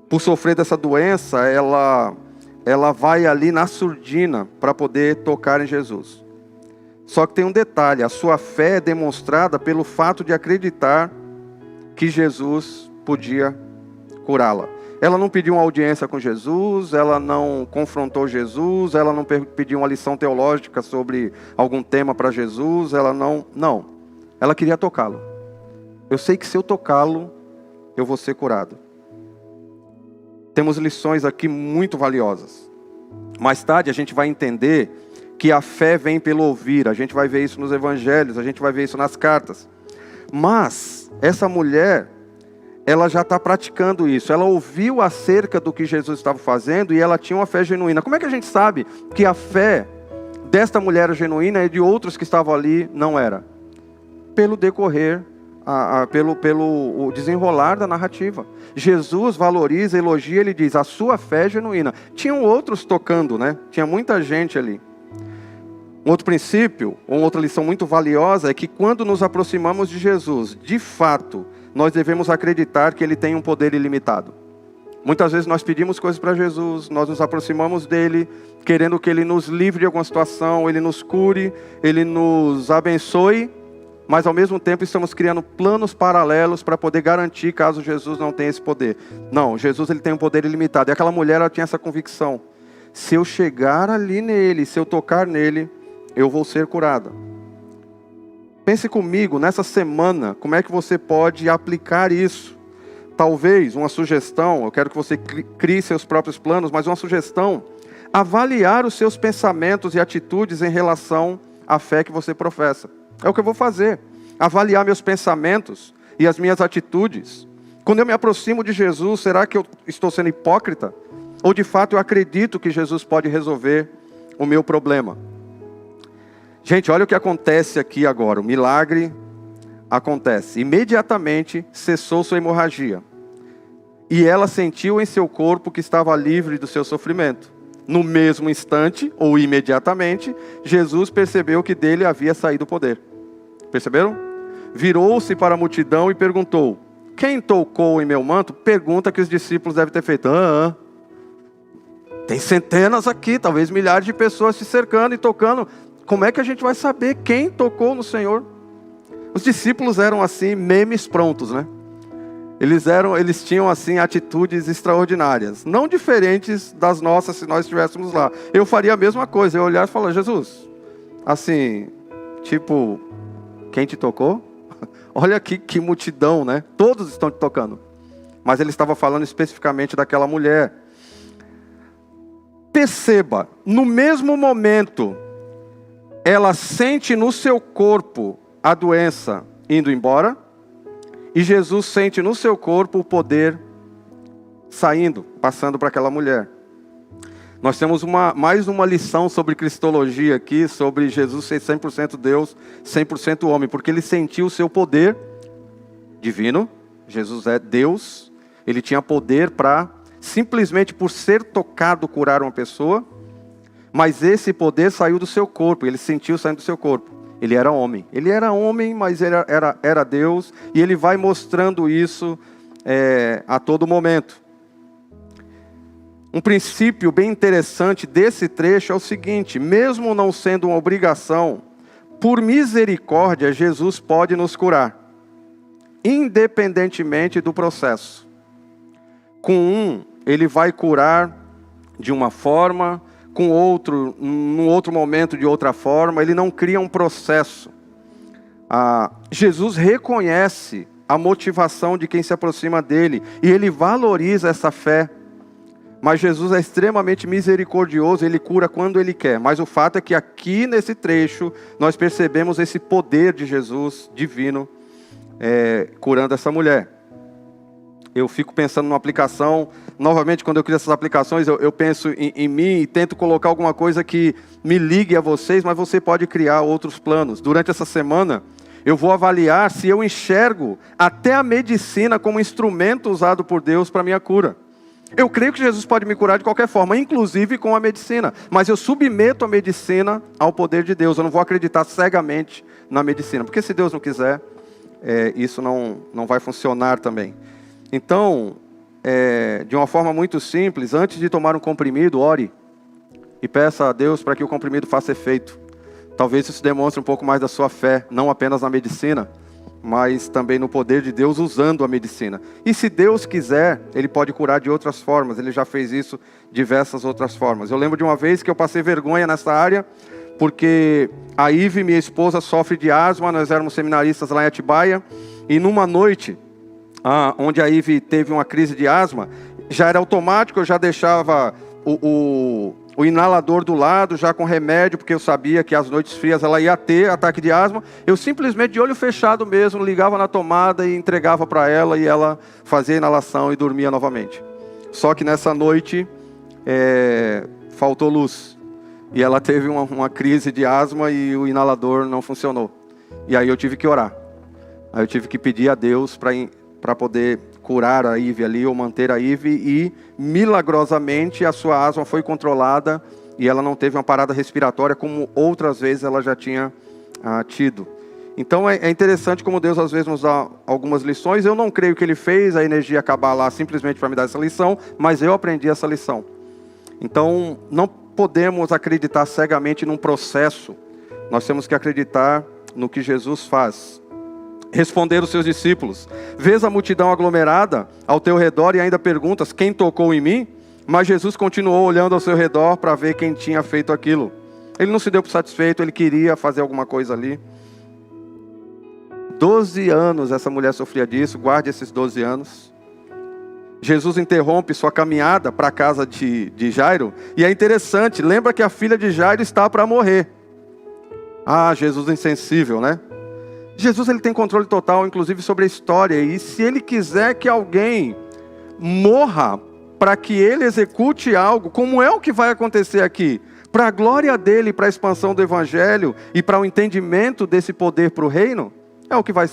Por sofrer dessa doença, ela vai ali na surdina para poder tocar em Jesus. Só que tem um detalhe: a sua fé é demonstrada pelo fato de acreditar que Jesus podia curá-la. Ela não pediu uma audiência com Jesus, ela não confrontou Jesus, ela não pediu uma lição teológica sobre algum tema para Jesus, não. Ela queria tocá-lo. Eu sei que se eu tocá-lo, eu vou ser curado. Temos lições aqui muito valiosas. Mais tarde a gente vai entender que a fé vem pelo ouvir. A gente vai ver isso nos evangelhos, a gente vai ver isso nas cartas. Mas essa mulher, ela já está praticando isso. Ela ouviu acerca do que Jesus estava fazendo e ela tinha uma fé genuína. Como é que a gente sabe que a fé desta mulher era genuína e de outros que estavam ali não era? Pelo decorrer, pelo desenrolar da narrativa. Jesus valoriza, elogia, ele diz: a sua fé é genuína. Tinham outros tocando, né? Tinha muita gente ali. Um outro princípio, ou outra lição muito valiosa, é que quando nos aproximamos de Jesus, de fato, nós devemos acreditar que Ele tem um poder ilimitado. Muitas vezes nós pedimos coisas para Jesus, nós nos aproximamos dEle, querendo que Ele nos livre de alguma situação, Ele nos cure, Ele nos abençoe, mas ao mesmo tempo estamos criando planos paralelos para poder garantir caso Jesus não tenha esse poder. Não, Jesus ele tem um poder ilimitado. E aquela mulher, ela tinha essa convicção: se eu chegar ali nele, se eu tocar nele, eu vou ser curada. Pense comigo, nessa semana, como é que você pode aplicar isso? Talvez uma sugestão, eu quero que você crie seus próprios planos, mas uma sugestão: avaliar os seus pensamentos e atitudes em relação à fé que você professa. É o que eu vou fazer, avaliar meus pensamentos e as minhas atitudes. Quando eu me aproximo de Jesus, será que eu estou sendo hipócrita? Ou de fato eu acredito que Jesus pode resolver o meu problema? Gente, olha o que acontece aqui agora. O milagre acontece. Imediatamente cessou sua hemorragia. E ela sentiu em seu corpo que estava livre do seu sofrimento. No mesmo instante, ou imediatamente, Jesus percebeu que dele havia saído o poder. Perceberam? Virou-se para a multidão e perguntou: quem tocou em meu manto? Pergunta que os discípulos devem ter feito. Tem centenas aqui, talvez milhares de pessoas se cercando e tocando. Como é que a gente vai saber quem tocou no Senhor? Os discípulos eram assim, memes prontos, né? Eles tinham assim atitudes extraordinárias, não diferentes das nossas se nós estivéssemos lá. Eu faria a mesma coisa, eu olhar e falar: Jesus, assim, tipo, quem te tocou? Olha aqui que multidão, né? Todos estão te tocando. Mas ele estava falando especificamente daquela mulher. Perceba, no mesmo momento, ela sente no seu corpo a doença indo embora, e Jesus sente no seu corpo o poder saindo, passando para aquela mulher. Nós temos mais uma lição sobre cristologia aqui, sobre Jesus ser 100% Deus, 100% homem, porque ele sentiu o seu poder divino. Jesus é Deus, ele tinha poder para, simplesmente por ser tocado, curar uma pessoa, mas esse poder saiu do seu corpo, ele sentiu saindo do seu corpo. Ele era homem, mas ele era Deus, e ele vai mostrando isso a todo momento. Um princípio bem interessante desse trecho é o seguinte: mesmo não sendo uma obrigação Por misericórdia, Jesus pode nos curar, independentemente do processo. Com ele vai curar de uma forma, com outro, num outro momento de outra forma. Ele não cria um processo. Jesus reconhece a motivação de quem se aproxima dele, e ele valoriza essa fé. Mas Jesus é extremamente misericordioso, ele cura quando ele quer. Mas o fato é que aqui nesse trecho, nós percebemos esse poder de Jesus divino, curando essa mulher. Eu fico pensando numa aplicação, novamente quando eu crio essas aplicações, eu penso em mim e tento colocar alguma coisa que me ligue a vocês, mas você pode criar outros planos. Durante essa semana, eu vou avaliar se eu enxergo até a medicina como instrumento usado por Deus para a minha cura. Eu creio que Jesus pode me curar de qualquer forma, inclusive com a medicina. Mas eu submeto a medicina ao poder de Deus. Eu não vou acreditar cegamente na medicina. Porque se Deus não quiser, isso não vai funcionar também. Então, de uma forma muito simples, antes de tomar um comprimido, ore. E peça a Deus para que o comprimido faça efeito. Talvez isso demonstre um pouco mais da sua fé, não apenas na medicina, mas também no poder de Deus usando a medicina. E se Deus quiser, Ele pode curar de outras formas. Ele já fez isso de diversas outras formas. Eu lembro de uma vez que eu passei vergonha nessa área, porque a Ive, minha esposa, sofre de asma. Nós éramos seminaristas lá em Atibaia, e numa noite, onde a Ive teve uma crise de asma, já era automático, eu já deixava o inalador do lado, já com remédio, porque eu sabia que às noites frias ela ia ter ataque de asma. Eu simplesmente, de olho fechado mesmo, ligava na tomada e entregava para ela, e ela fazia a inalação e dormia novamente. Só que nessa noite, faltou luz. E ela teve uma crise de asma e o inalador não funcionou. E aí eu tive que orar. Aí eu tive que pedir a Deus para poder curar a Ive ali, ou manter a Ive, e milagrosamente a sua asma foi controlada e ela não teve uma parada respiratória como outras vezes ela já tinha tido. Então é interessante como Deus às vezes nos dá algumas lições. Eu não creio que Ele fez a energia acabar lá simplesmente para me dar essa lição, mas eu aprendi essa lição. Então não podemos acreditar cegamente num processo, nós temos que acreditar no que Jesus faz. Responderam os seus discípulos: vês a multidão aglomerada ao teu redor e ainda perguntas: quem tocou em mim? Mas Jesus continuou olhando ao seu redor para ver quem tinha feito aquilo. Ele não se deu por satisfeito, ele queria fazer alguma coisa ali. 12 anos essa mulher sofria disso, guarde esses 12 anos. Jesus interrompe sua caminhada para a casa de Jairo, e é interessante, lembra que a filha de Jairo está para morrer. Jesus insensível, né? Jesus, ele tem controle total, inclusive sobre a história. E se ele quiser que alguém morra para que ele execute algo, como é o que vai acontecer aqui, para a glória dele, para a expansão do evangelho e para o entendimento desse poder para o reino, é o que vai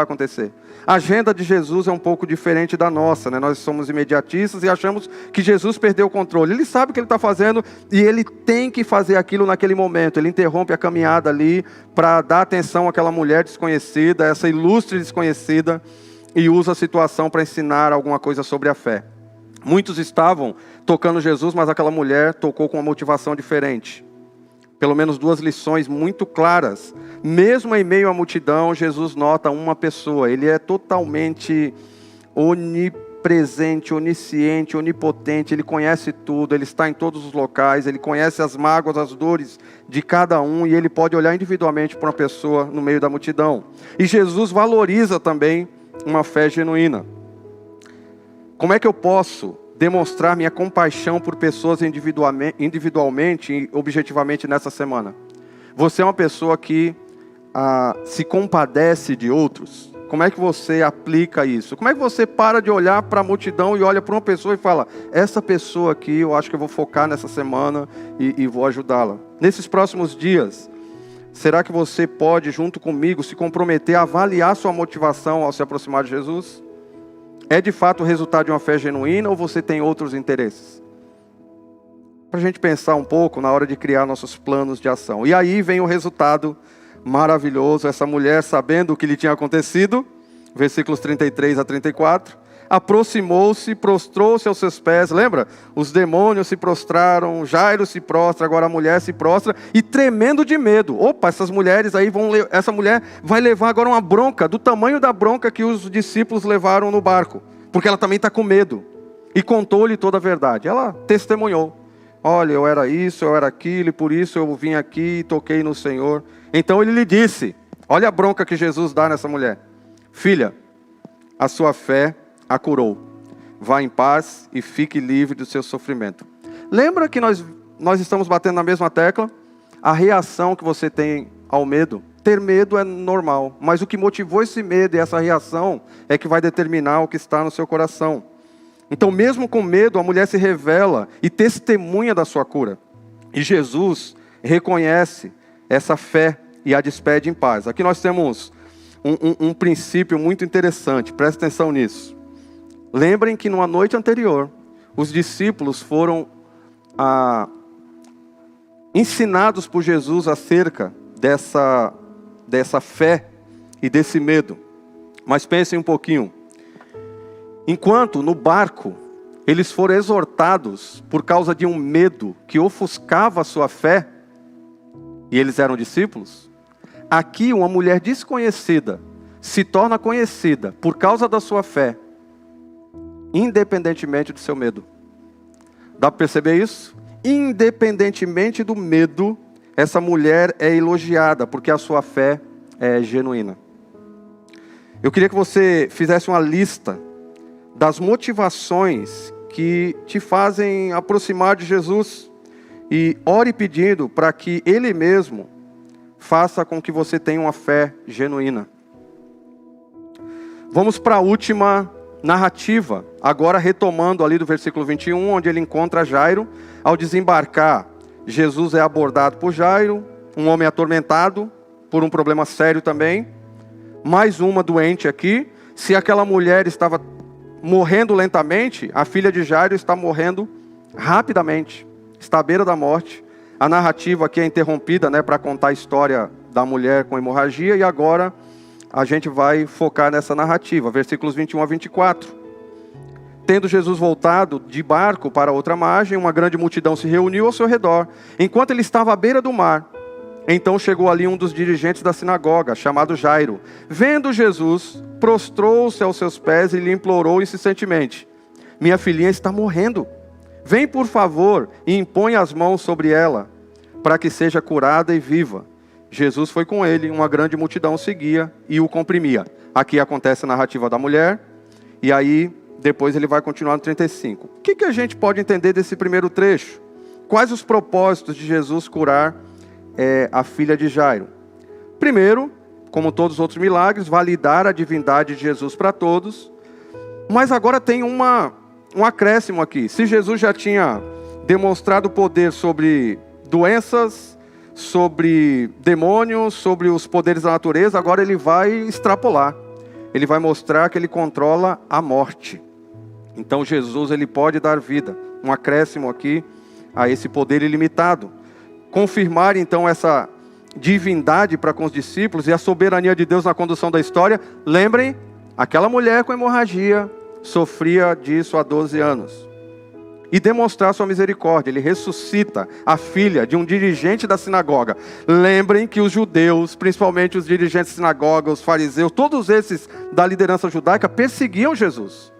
acontecer. A agenda de Jesus é um pouco diferente da nossa, né? Nós somos imediatistas e achamos que Jesus perdeu o controle. Ele sabe o que ele está fazendo e ele tem que fazer aquilo naquele momento. Ele interrompe a caminhada ali para dar atenção àquela mulher desconhecida, essa ilustre desconhecida, e usa a situação para ensinar alguma coisa sobre a fé. Muitos estavam tocando Jesus, mas aquela mulher tocou com uma motivação diferente. Pelo menos 2 lições muito claras. Mesmo em meio à multidão, Jesus nota uma pessoa. Ele é totalmente onipresente, onisciente, onipotente. Ele conhece tudo, ele está em todos os locais. Ele conhece as mágoas, as dores de cada um. E ele pode olhar individualmente para uma pessoa no meio da multidão. E Jesus valoriza também uma fé genuína. Como é que eu posso demonstrar minha compaixão por pessoas individualmente e objetivamente nessa semana? Você é uma pessoa que se compadece de outros? Como é que você aplica isso? Como é que você para de olhar para a multidão e olha para uma pessoa e fala: essa pessoa aqui, eu acho que eu vou focar nessa semana e vou ajudá-la? Nesses próximos dias, será que você pode, junto comigo, se comprometer a avaliar sua motivação ao se aproximar de Jesus? É de fato o resultado de uma fé genuína ou você tem outros interesses? Para a gente pensar um pouco na hora de criar nossos planos de ação. E aí vem o resultado maravilhoso. Essa mulher, sabendo o que lhe tinha acontecido, versículos 33 a 34, aproximou-se, prostrou-se aos seus pés. Lembra? Os demônios se prostraram, Jairo se prostra, agora a mulher se prostra, e tremendo de medo. Opa, essas mulheres aí essa mulher vai levar agora uma bronca, do tamanho da bronca que os discípulos levaram no barco, porque ela também está com medo. E contou-lhe toda a verdade. Ela testemunhou. Olha, eu era isso, eu era aquilo, e por isso eu vim aqui e toquei no Senhor. Então ele lhe disse, olha a bronca que Jesus dá nessa mulher. Filha, a sua fé a curou. Vá em paz e fique livre do seu sofrimento. Lembra que nós estamos batendo na mesma tecla? A reação que você tem ao medo. Ter medo é normal, mas o que motivou esse medo e essa reação é que vai determinar o que está no seu coração. Então, mesmo com medo, a mulher se revela e testemunha da sua cura. E Jesus essa fé e a despede em paz. Aqui nós temos um princípio muito interessante, presta atenção nisso. Lembrem que numa noite anterior, os discípulos foram ensinados por Jesus acerca dessa fé e desse medo. Mas pensem um pouquinho. Enquanto no barco, eles foram exortados por causa de um medo que ofuscava a sua fé, e eles eram discípulos, aqui uma mulher desconhecida se torna conhecida por causa da sua fé, independentemente do seu medo. Dá para perceber isso? Independentemente do medo, essa mulher é elogiada, porque a sua fé é genuína. Eu queria que você fizesse uma lista das motivações que te fazem aproximar de Jesus, e ore pedindo para que Ele mesmo faça com que você tenha uma fé genuína. Vamos para a última narrativa, agora retomando ali do versículo 21, onde ele encontra Jairo. Ao desembarcar, Jesus é abordado por Jairo, um homem atormentado por um problema sério também. Mais uma doente aqui. Se aquela mulher estava morrendo lentamente, a filha de Jairo está morrendo rapidamente, está à beira da morte. A narrativa aqui é interrompida, para contar a história da mulher com hemorragia, e agora a gente vai focar nessa narrativa, versículos 21 a 24. Tendo Jesus voltado de barco para outra margem, uma grande multidão se reuniu ao seu redor, enquanto ele estava à beira do mar. Então chegou ali um dos dirigentes da sinagoga, chamado Jairo. Vendo Jesus, prostrou-se aos seus pés e lhe implorou insistentemente: minha filhinha está morrendo. Vem, por favor, e impõe as mãos sobre ela, para que seja curada e viva. Jesus foi com ele, uma grande multidão seguia e o comprimia. Aqui acontece a narrativa da mulher, e aí depois ele vai continuar no 35. O que a gente pode entender desse primeiro trecho? Quais os propósitos de Jesus curar a filha de Jairo? Primeiro, como todos os outros milagres, validar a divindade de Jesus para todos. Mas agora tem um acréscimo aqui. Se Jesus já tinha demonstrado poder sobre doenças, sobre demônios, sobre os poderes da natureza, agora ele vai extrapolar. Ele vai mostrar que ele controla a morte. Então Jesus, ele pode dar vida. Um acréscimo aqui a esse poder ilimitado. Confirmar então essa divindade para com os discípulos e a soberania de Deus na condução da história. Lembrem, aquela mulher com hemorragia sofria disso há 12 anos. E demonstrar sua misericórdia. Ele ressuscita a filha de um dirigente da sinagoga. Lembrem que os judeus, principalmente os dirigentes da sinagoga, os fariseus, todos esses da liderança judaica, perseguiam Jesus.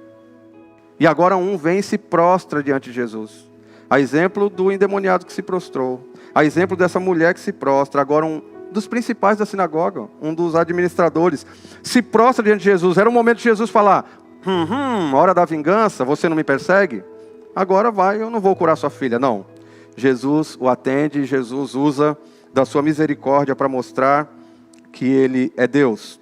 E agora um vem e se prostra diante de Jesus. A exemplo do endemoniado que se prostrou. A exemplo dessa mulher que se prostra. Agora um dos principais da sinagoga, um dos administradores, se prostra diante de Jesus. Era o momento de Jesus falar: hora da vingança, você não me persegue? Agora vai, eu não vou curar sua filha. Não. Jesus o atende, Jesus usa da sua misericórdia para mostrar que ele é Deus.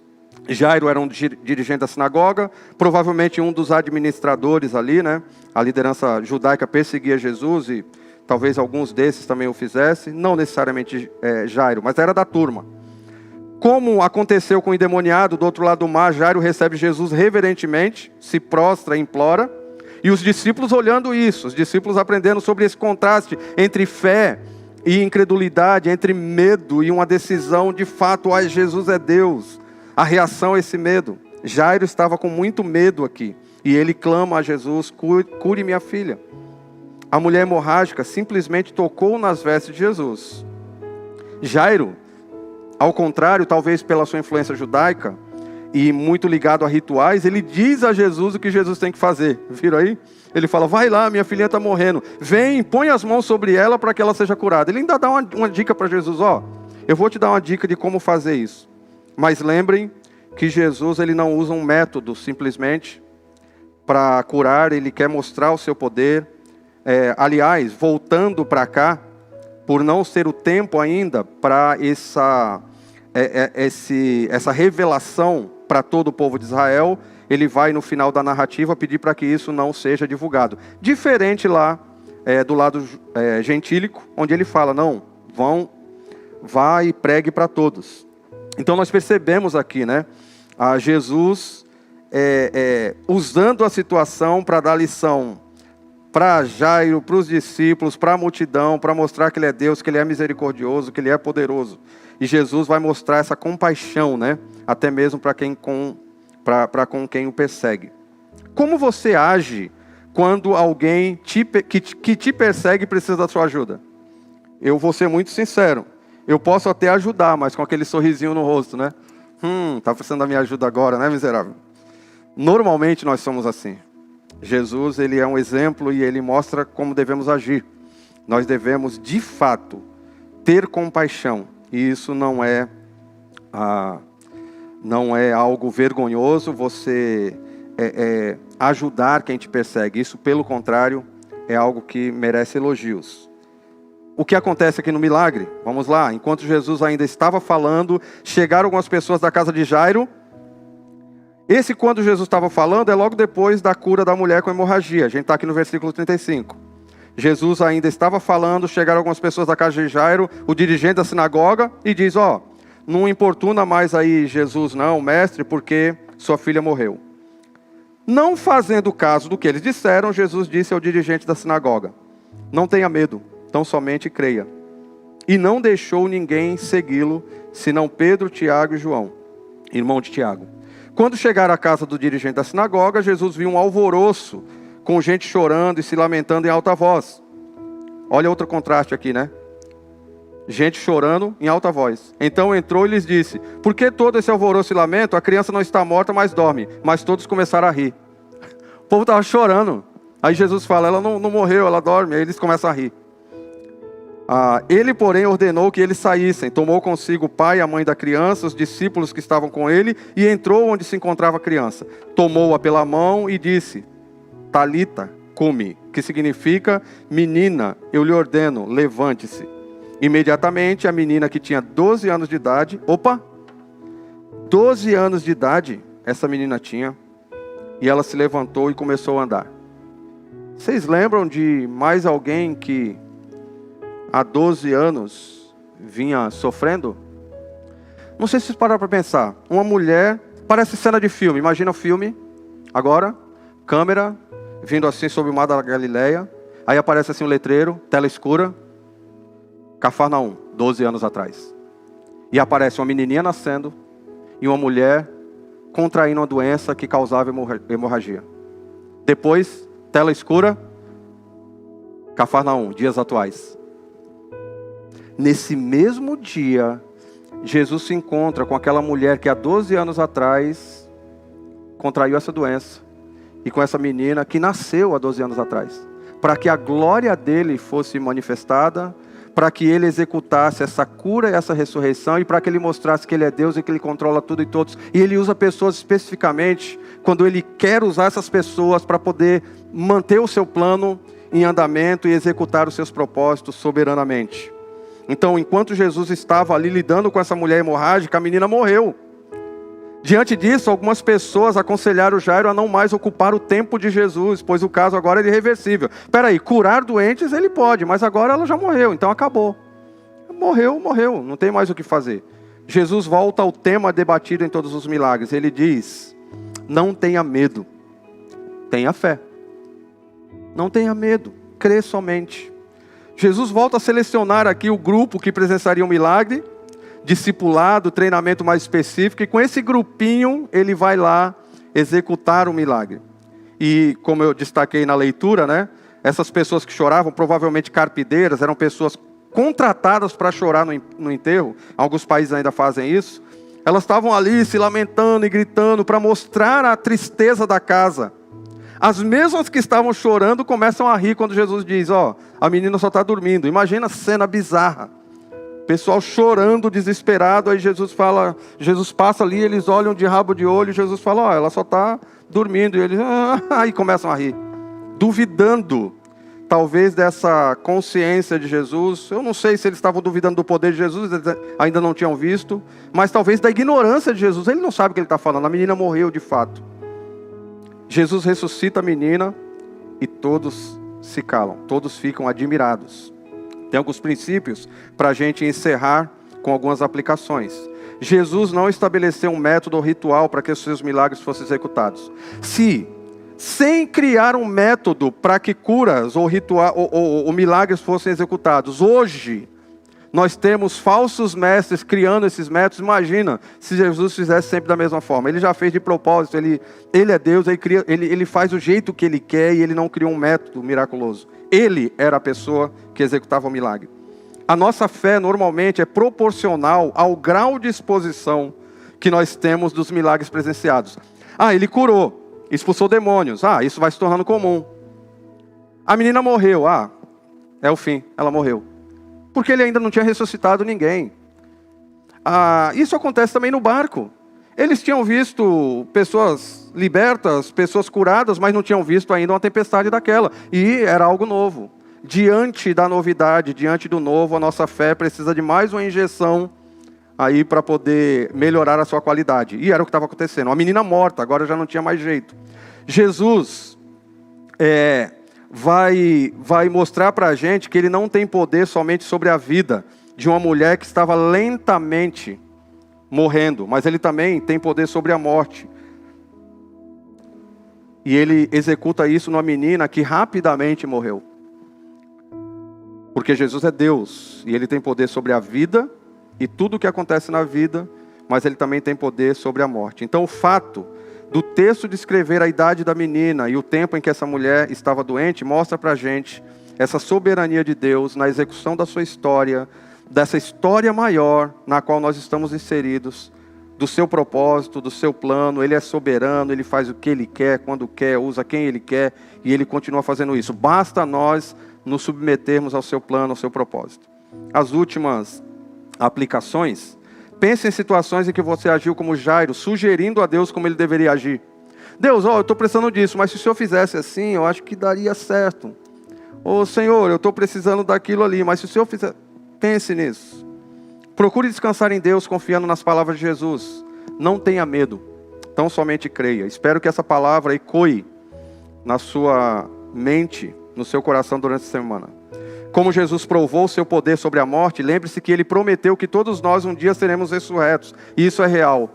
Jairo era um dirigente da sinagoga, provavelmente um dos administradores ali, A liderança judaica perseguia Jesus e talvez alguns desses também o fizessem. Não necessariamente Jairo, mas era da turma. Como aconteceu com o endemoniado do outro lado do mar, Jairo recebe Jesus reverentemente, se prostra e implora. E os discípulos olhando isso, os discípulos aprendendo sobre esse contraste entre fé e incredulidade, entre medo e uma decisão de fato: Jesus é Deus. A reação a esse medo. Jairo estava com muito medo aqui. E ele clama a Jesus: cure minha filha. A mulher hemorrágica simplesmente tocou nas vestes de Jesus. Jairo, ao contrário, talvez pela sua influência judaica, e muito ligado a rituais, ele diz a Jesus o que Jesus tem que fazer. Viram aí? Ele fala: vai lá, minha filhinha está morrendo. Vem, põe as mãos sobre ela para que ela seja curada. Ele ainda dá uma dica para Jesus: eu vou te dar uma dica de como fazer isso. Mas lembrem que Jesus ele não usa um método simplesmente para curar, ele quer mostrar o seu poder. Aliás, voltando para cá, por não ser o tempo ainda para essa revelação para todo o povo de Israel, ele vai no final da narrativa pedir para que isso não seja divulgado. Diferente lá do lado gentílico, onde ele fala: não, vá e pregue para todos. Então nós percebemos aqui, né, Jesus usando a situação para dar lição para Jairo, para os discípulos, para a multidão, para mostrar que ele é Deus, que ele é misericordioso, que ele é poderoso. E Jesus vai mostrar essa compaixão, né, até mesmo para com quem o persegue. Como você age quando alguém que te persegue precisa da sua ajuda? Eu vou ser muito sincero. Eu posso até ajudar, mas com aquele sorrisinho no rosto, né? Está precisando da minha ajuda agora, né, miserável? Normalmente nós somos assim. Jesus, ele é um exemplo e ele mostra como devemos agir. Nós devemos, de fato, ter compaixão. E isso não é algo vergonhoso, você ajudar quem te persegue. Isso, pelo contrário, é algo que merece elogios. O que acontece aqui no milagre? Vamos lá. Enquanto Jesus ainda estava falando, chegaram algumas pessoas da casa de Jairo. Quando Jesus estava falando, é logo depois da cura da mulher com hemorragia. A gente está aqui no versículo 35. Jesus ainda estava falando, chegaram algumas pessoas da casa de Jairo, o dirigente da sinagoga, e diz: não importuna mais aí Jesus não, mestre, porque sua filha morreu. Não fazendo caso do que eles disseram, Jesus disse ao dirigente da sinagoga: não tenha medo, tão somente creia. E não deixou ninguém segui-lo, senão Pedro, Tiago e João, irmão de Tiago. Quando chegaram à casa do dirigente da sinagoga, Jesus viu um alvoroço, com gente chorando e se lamentando em alta voz. Olha outro contraste aqui, né? Gente chorando em alta voz. Então entrou e lhes disse: por que todo esse alvoroço e lamento? A criança não está morta, mas dorme. Mas todos começaram a rir. O povo estava chorando. Aí Jesus fala: ela não morreu, ela dorme. Aí eles começam a rir. Ele, porém, ordenou que eles saíssem. Tomou consigo o pai e a mãe da criança, os discípulos que estavam com ele, e entrou onde se encontrava a criança. Tomou-a pela mão e disse: Talita, cumi, que significa: menina, eu lhe ordeno, levante-se. Imediatamente a menina, que tinha 12 anos de idade, 12 anos de idade, essa menina tinha, e ela se levantou e começou a andar. Vocês lembram de mais alguém que há 12 anos vinha sofrendo? Não sei se vocês pararam para pensar. Uma mulher, parece cena de filme. Imagina o filme, agora, câmera, vindo assim sobre o mar da Galileia. Aí aparece assim um letreiro, tela escura, Cafarnaum, 12 anos atrás. E aparece uma menininha nascendo e uma mulher contraindo uma doença que causava hemorragia. Depois, tela escura, Cafarnaum, dias atuais. Nesse mesmo dia, Jesus se encontra com aquela mulher que há 12 anos atrás contraiu essa doença. E com essa menina que nasceu há 12 anos atrás. Para que a glória dele fosse manifestada, para que ele executasse essa cura e essa ressurreição, e para que ele mostrasse que ele é Deus e que ele controla tudo e todos. E ele usa pessoas especificamente, quando ele quer usar essas pessoas para poder manter o seu plano em andamento e executar os seus propósitos soberanamente. Então, enquanto Jesus estava ali lidando com essa mulher hemorrágica, a menina morreu. Diante disso, algumas pessoas aconselharam Jairo a não mais ocupar o tempo de Jesus, pois o caso agora é irreversível. Espera aí, curar doentes ele pode, mas agora ela já morreu, então acabou. Morreu, não tem mais o que fazer. Jesus volta ao tema debatido em todos os milagres. Ele diz: não tenha medo, tenha fé. Não tenha medo, crê somente. Jesus volta a selecionar aqui o grupo que presenciaria o milagre, discipulado, treinamento mais específico, e com esse grupinho ele vai lá executar o milagre. E como eu destaquei na leitura, né? Essas pessoas que choravam, provavelmente carpideiras, eram pessoas contratadas para chorar no enterro. Alguns países ainda fazem isso. Elas estavam ali se lamentando e gritando para mostrar a tristeza da casa. As mesmas que estavam chorando começam a rir quando Jesus diz, a menina só está dormindo. Imagina a cena bizarra. Pessoal chorando, desesperado, aí Jesus passa ali, eles olham de rabo de olho, Jesus fala, ela só está dormindo. E eles, aí começam a rir. Duvidando, talvez, dessa consciência de Jesus. Eu não sei se eles estavam duvidando do poder de Jesus, eles ainda não tinham visto. Mas talvez da ignorância de Jesus. Ele não sabe o que ele está falando, a menina morreu de fato. Jesus ressuscita a menina e todos se calam, todos ficam admirados. Tem alguns princípios para a gente encerrar com algumas aplicações. Jesus não estabeleceu um método ou ritual para que os seus milagres fossem executados. Sem criar um método para que curas ou milagres fossem executados, hoje nós temos falsos mestres criando esses métodos. Imagina se Jesus fizesse sempre da mesma forma. Ele já fez de propósito, ele é Deus, ele faz do jeito que ele quer e ele não criou um método miraculoso. Ele era a pessoa que executava o milagre. A nossa fé normalmente é proporcional ao grau de exposição que nós temos dos milagres presenciados. Ele curou, expulsou demônios, isso vai se tornando comum. A menina morreu, é o fim, ela morreu. Porque ele ainda não tinha ressuscitado ninguém. Isso acontece também no barco. Eles tinham visto pessoas libertas, pessoas curadas, mas não tinham visto ainda uma tempestade daquela. E era algo novo. Diante da novidade, diante do novo, a nossa fé precisa de mais uma injeção aí para poder melhorar a sua qualidade. E era o que estava acontecendo. Uma menina morta, agora já não tinha mais jeito. Jesus vai mostrar para a gente que ele não tem poder somente sobre a vida de uma mulher que estava lentamente morrendo, mas ele também tem poder sobre a morte. E ele executa isso numa menina que rapidamente morreu. Porque Jesus é Deus, e ele tem poder sobre a vida e tudo o que acontece na vida, mas ele também tem poder sobre a morte. Então o fato do texto descrever a idade da menina e o tempo em que essa mulher estava doente, mostra para a gente essa soberania de Deus na execução da sua história, dessa história maior na qual nós estamos inseridos, do seu propósito, do seu plano. Ele é soberano, ele faz o que ele quer, quando quer, usa quem ele quer, e ele continua fazendo isso. Basta nós nos submetermos ao seu plano, ao seu propósito. As últimas aplicações: pense em situações em que você agiu como Jairo, sugerindo a Deus como ele deveria agir. Deus, eu estou precisando disso, mas se o Senhor fizesse assim, eu acho que daria certo. Senhor, eu estou precisando daquilo ali, mas se o Senhor fizer... Pense nisso. Procure descansar em Deus, confiando nas palavras de Jesus. Não tenha medo, tão somente creia. Espero que essa palavra ecoe na sua mente, no seu coração durante essa semana. Como Jesus provou o seu poder sobre a morte, lembre-se que ele prometeu que todos nós um dia seremos ressurretos. E isso é real.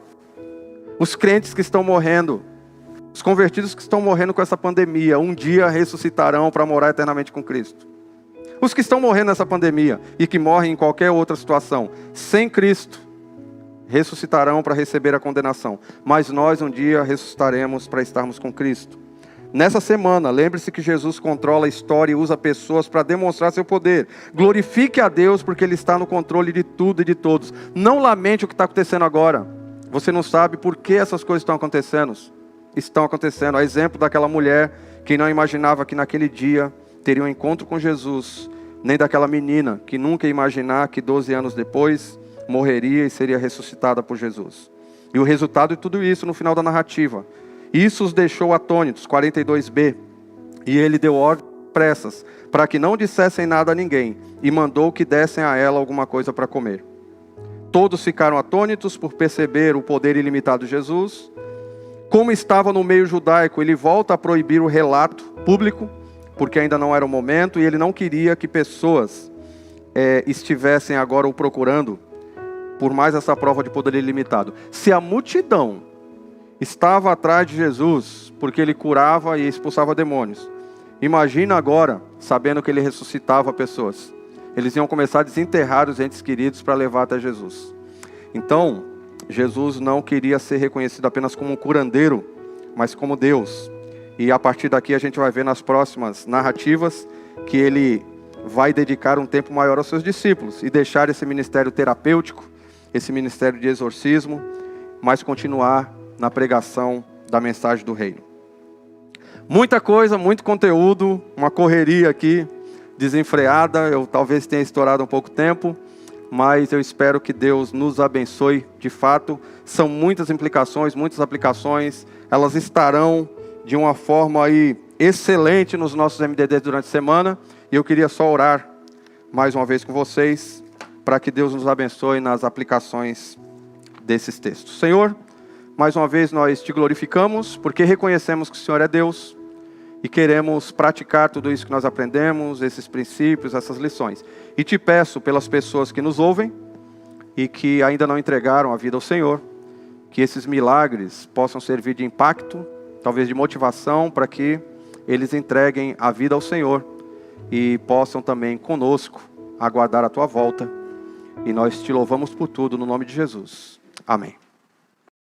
Os crentes que estão morrendo, os convertidos que estão morrendo com essa pandemia, um dia ressuscitarão para morar eternamente com Cristo. Os que estão morrendo nessa pandemia e que morrem em qualquer outra situação, sem Cristo, ressuscitarão para receber a condenação. Mas nós um dia ressuscitaremos para estarmos com Cristo. Nessa semana, lembre-se que Jesus controla a história e usa pessoas para demonstrar seu poder. Glorifique a Deus porque Ele está no controle de tudo e de todos. Não lamente o que está acontecendo agora. Você não sabe por que essas coisas estão acontecendo. Estão acontecendo. A exemplo daquela mulher que não imaginava que naquele dia teria um encontro com Jesus. Nem daquela menina que nunca ia imaginar que 12 anos depois morreria e seria ressuscitada por Jesus. E o resultado de tudo isso no final da narrativa: isso os deixou atônitos, 42b. E ele deu ordens pressas, para que não dissessem nada a ninguém, e mandou que dessem a ela alguma coisa para comer. Todos ficaram atônitos por perceber o poder ilimitado de Jesus. Como estava no meio judaico, ele volta a proibir o relato público, porque ainda não era o momento, e ele não queria que pessoas estivessem agora o procurando, por mais essa prova de poder ilimitado. Se a multidão estava atrás de Jesus, porque ele curava e expulsava demônios, imagina agora, sabendo que ele ressuscitava pessoas. Eles iam começar a desenterrar os entes queridos para levar até Jesus. Então, Jesus não queria ser reconhecido apenas como um curandeiro, mas como Deus. E a partir daqui a gente vai ver nas próximas narrativas que ele vai dedicar um tempo maior aos seus discípulos e deixar esse ministério terapêutico, esse ministério de exorcismo, mas continuar na pregação da mensagem do reino. Muita coisa, muito conteúdo, uma correria aqui desenfreada. Eu talvez tenha estourado um pouco tempo, mas eu espero que Deus nos abençoe de fato. São muitas implicações, muitas aplicações. Elas estarão de uma forma aí excelente nos nossos MDDs durante a semana. E eu queria só orar mais uma vez com vocês, para que Deus nos abençoe nas aplicações desses textos. Senhor, mais uma vez nós te glorificamos, porque reconhecemos que o Senhor é Deus, e queremos praticar tudo isso que nós aprendemos, esses princípios, essas lições. E te peço pelas pessoas que nos ouvem, e que ainda não entregaram a vida ao Senhor, que esses milagres possam servir de impacto, talvez de motivação, para que eles entreguem a vida ao Senhor, e possam também conosco aguardar a tua volta. E nós te louvamos por tudo, no nome de Jesus. Amém.